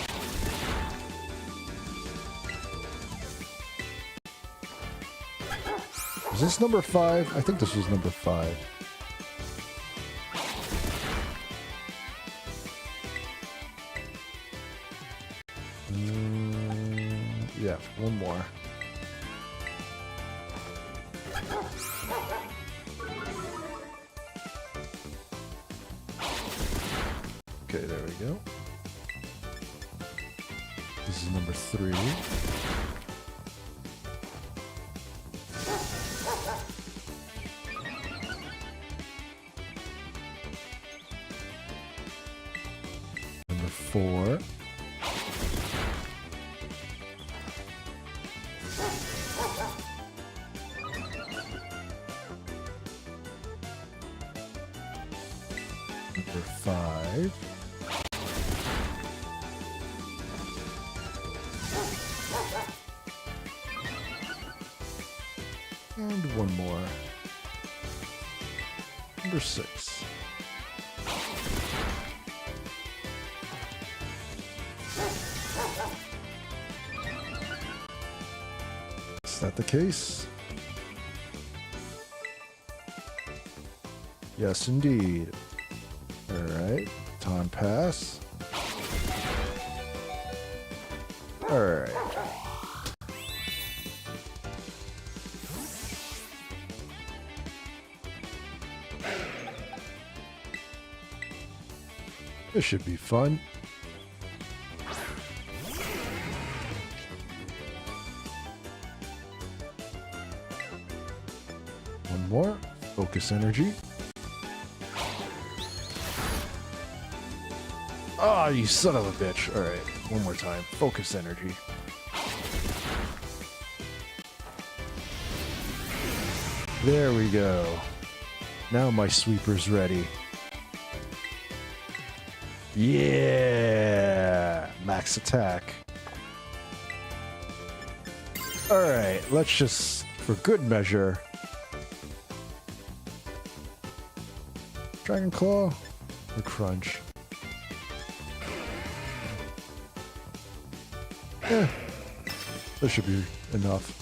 Was this number 5? I think this was number 5. Yeah, one more. Okay, there we go. This is number 3. Number 4. Number 5. And one more. Number 6. Is that the case? Yes, indeed. Alright, Baton Pass. Alright. This should be fun. One more. Focus energy. Ah, you son of a bitch. Alright, one more time. Focus energy. There we go. Now my sweeper's ready. Yeah! Max attack. Alright, let's just, for good measure... Dragon Claw or Crunch? Yeah, that should be enough.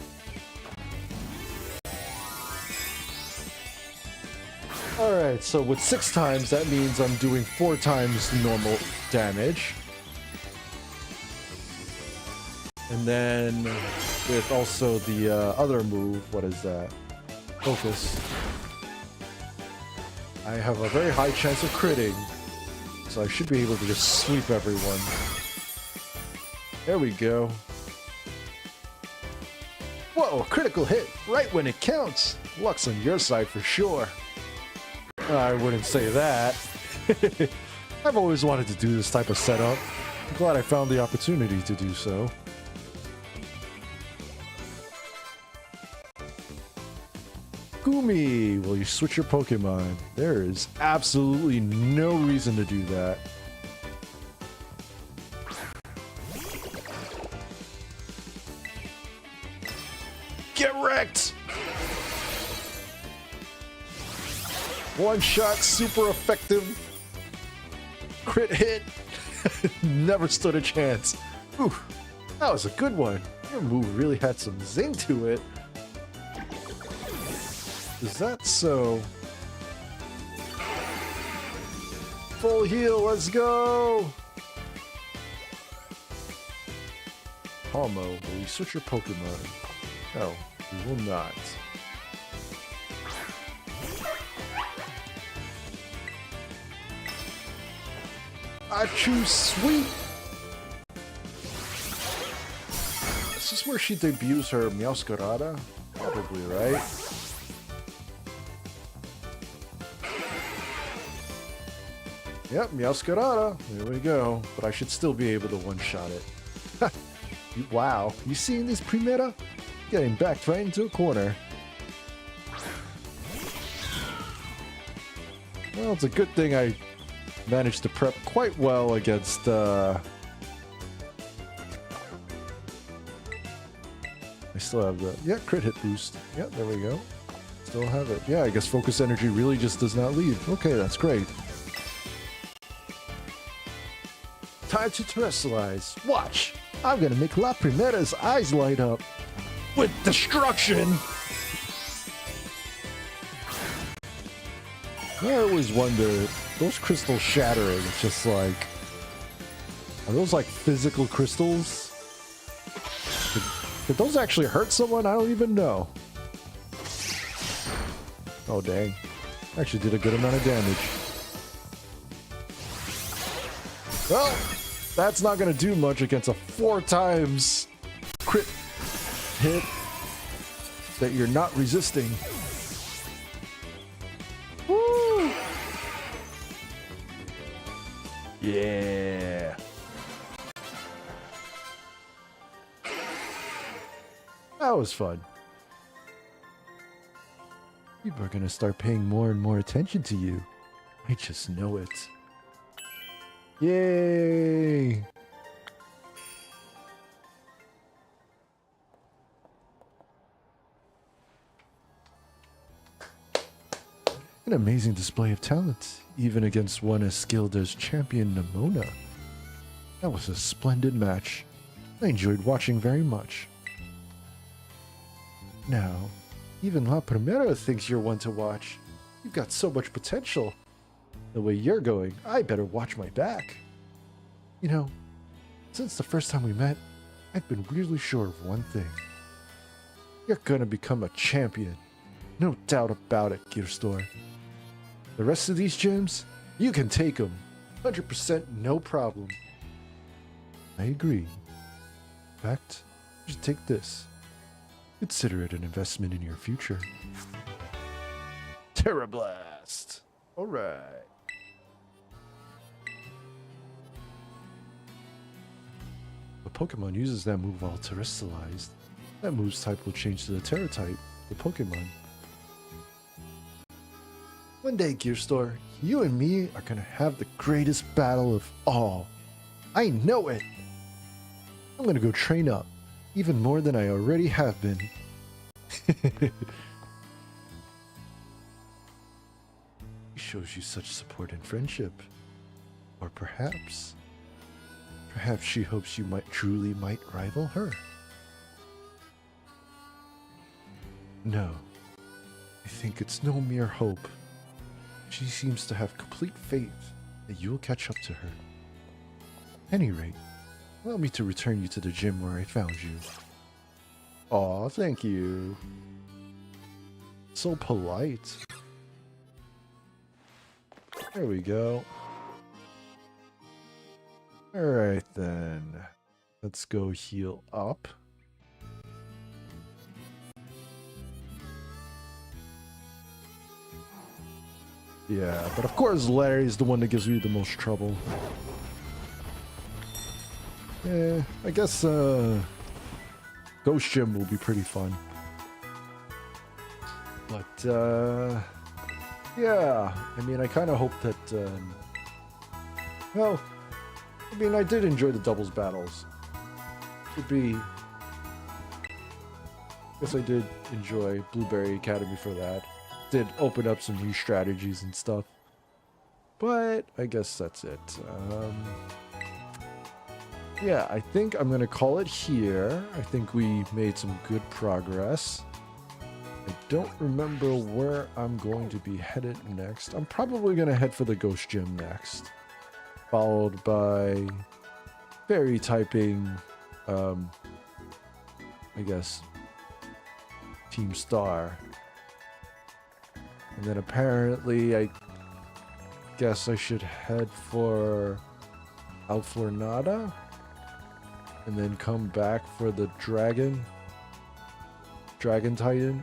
Alright, so with 6 times, that means I'm doing 4 times normal damage. And then with also the other move, what is that? Focus. I have a very high chance of critting, so I should be able to just sweep everyone. There we go. Whoa, critical hit right when it counts. Luck's on your side for sure. I wouldn't say that. I've always wanted to do this type of setup. I'm glad I found the opportunity to do so. Gumi! Will you switch your Pokemon? There is absolutely no reason to do that. Get wrecked! One shot, super effective. Crit hit. Never stood a chance. Whew, that was a good one. Your move really had some zing to it. Is that so? Full heal, let's go! Palmo, will you switch your Pokemon? No, we will not. I choose Sweet! Is this where she debuts her Meowscarada? Probably, right? Yep, Meowscarada. There we go. But I should still be able to one-shot it. Wow. You seeing this, Primera? Getting backed right into a corner. Well, it's a good thing I managed to prep quite well against, I still have the... Yeah, crit hit boost. Yeah, there we go. Still have it. Yeah, I guess focus energy really just does not leave. Okay, that's great. Time to terrestrialize. Watch! I'm gonna make La Primera's eyes light up with destruction! I always wonder, those crystals shattering, it's just like... Are those like physical crystals? Did those actually hurt someone? I don't even know. Oh dang. Actually did a good amount of damage. Well, that's not gonna do much against a 4 times crit hit that you're not resisting. Woo! Yeah. That was fun. People are gonna start paying more and more attention to you. I just know it. Yay! An amazing display of talent, even against one as skilled as Champion Nimona. That was a splendid match. I enjoyed watching very much. Now, even La Primera thinks you're one to watch. You've got so much potential. The way you're going, I better watch my back. You know, since the first time we met, I've been really sure of one thing. You're gonna become a champion. No doubt about it, Gierstur. The rest of these gyms, you can take them. 100% no problem. I agree. In fact, you should take this. Consider it an investment in your future. Terra Blast! Alright. The Pokemon uses that move while terrestrialized. That move's type will change to the Terra type, the Pokemon. One day, Gierstur, you and me are gonna have the greatest battle of all. I know it! I'm gonna go train up, even more than I already have been. He shows you such support and friendship. Or perhaps she hopes you truly might rival her. No, I think it's no mere hope. She seems to have complete faith that you will catch up to her. At any rate, allow me to return you to the gym where I found you. Aw, thank you. So polite. There we go. Alright then. Let's go heal up. Yeah, but of course Larry's the one that gives me the most trouble. Yeah, I guess Ghost Gym will be pretty fun. But yeah, I mean, I kind of hope that well, I mean, I did enjoy the doubles battles. I guess I did enjoy Blueberry Academy for that. Did open up some new strategies and stuff. But I guess that's it. Yeah, I think I'm gonna call it here. I think we made some good progress. I don't remember where I'm going to be headed next. I'm probably gonna head for the Ghost Gym next, followed by fairy typing, I guess, Team Star. And then apparently I guess I should head for Alflornada and then come back for the Dragon Titan,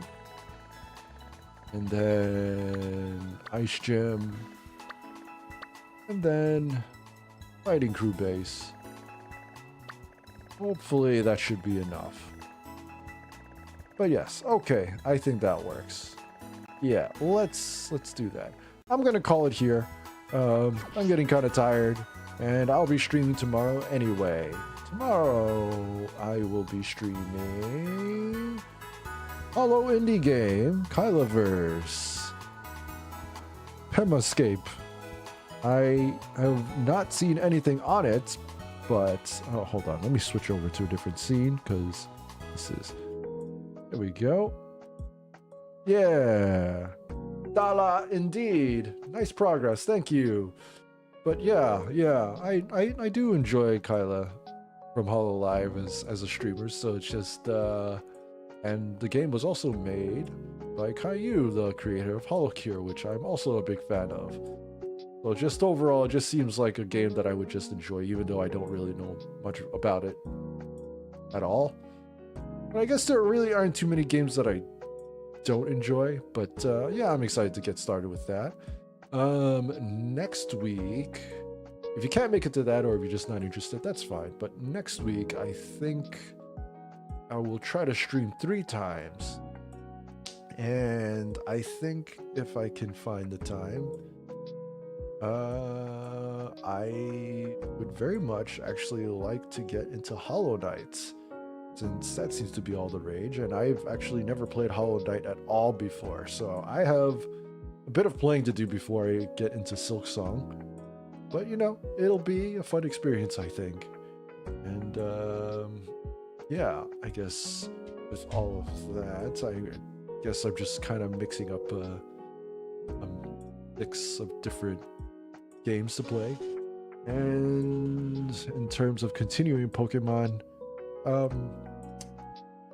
and then Ice Gym, and then Fighting Crew Base. Hopefully that should be enough. But yes, okay, I think that works. Yeah, let's do that. I'm gonna call it here. I'm getting kind of tired, and I'll be streaming tomorrow anyway. Tomorrow I will be streaming Hollow Indie Game, Kylaverse, Pemascape. I have not seen anything on it, but oh, hold on, let me switch over to a different scene because this is. There we go. Yeah, Dala indeed. Nice progress, thank you. But yeah, I do enjoy Kyla from Hollow Live as a streamer. So it's just and the game was also made by Caillou, the creator of Hollow Cure, which I'm also a big fan of. So just overall, it just seems like a game that I would just enjoy, even though I don't really know much about it at all. But I guess there really aren't too many games that I don't enjoy, but yeah, I'm excited to get started with that. Next week, if you can't make it to that, or if you're just not interested, that's fine. But next week, I think I will try to stream 3 times, and I think if I can find the time, I would very much actually like to get into Hollow Knight, since that seems to be all the rage, and I've actually never played Hollow Knight at all before, so I have a bit of playing to do before I get into Silk Song. But you know, it'll be a fun experience, I think. And yeah, I guess with all of that, I guess I'm just kind of mixing up a mix of different games to play. And in terms of continuing Pokemon,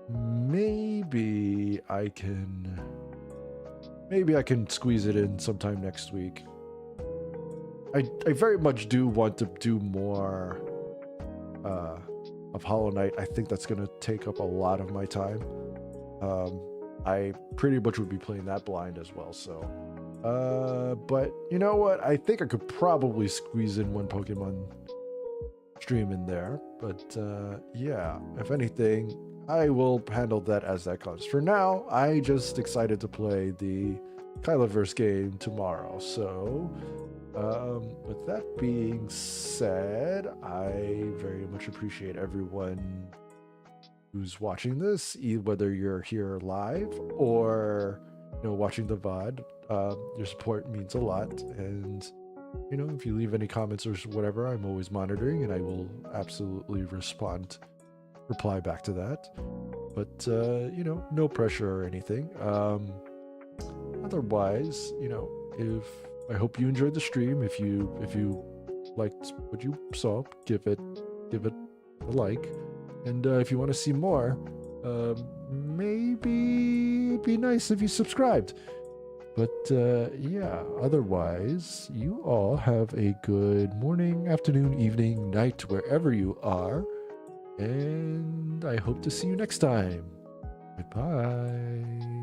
maybe I can squeeze it in sometime next week. I very much do want to do more of Hollow Knight. I think that's gonna take up a lot of my time. I pretty much would be playing that blind as well, so but you know what, I think I could probably squeeze in one Pokemon stream in there, but yeah, if anything, I will handle that as that comes. For now, I just excited to play the Kyloverse game tomorrow, so with that being said, I very much appreciate everyone who's watching this, whether you're here live or watching the VOD. Your support means a lot, and if you leave any comments or whatever, I'm always monitoring, and I will absolutely reply back to that. But no pressure or anything. Otherwise, if I hope you enjoyed the stream. If you liked what you saw, give it a like. And if you want to see more, maybe it'd be nice if you subscribed. But yeah, otherwise, you all have a good morning, afternoon, evening, night, wherever you are. And I hope to see you next time. Goodbye.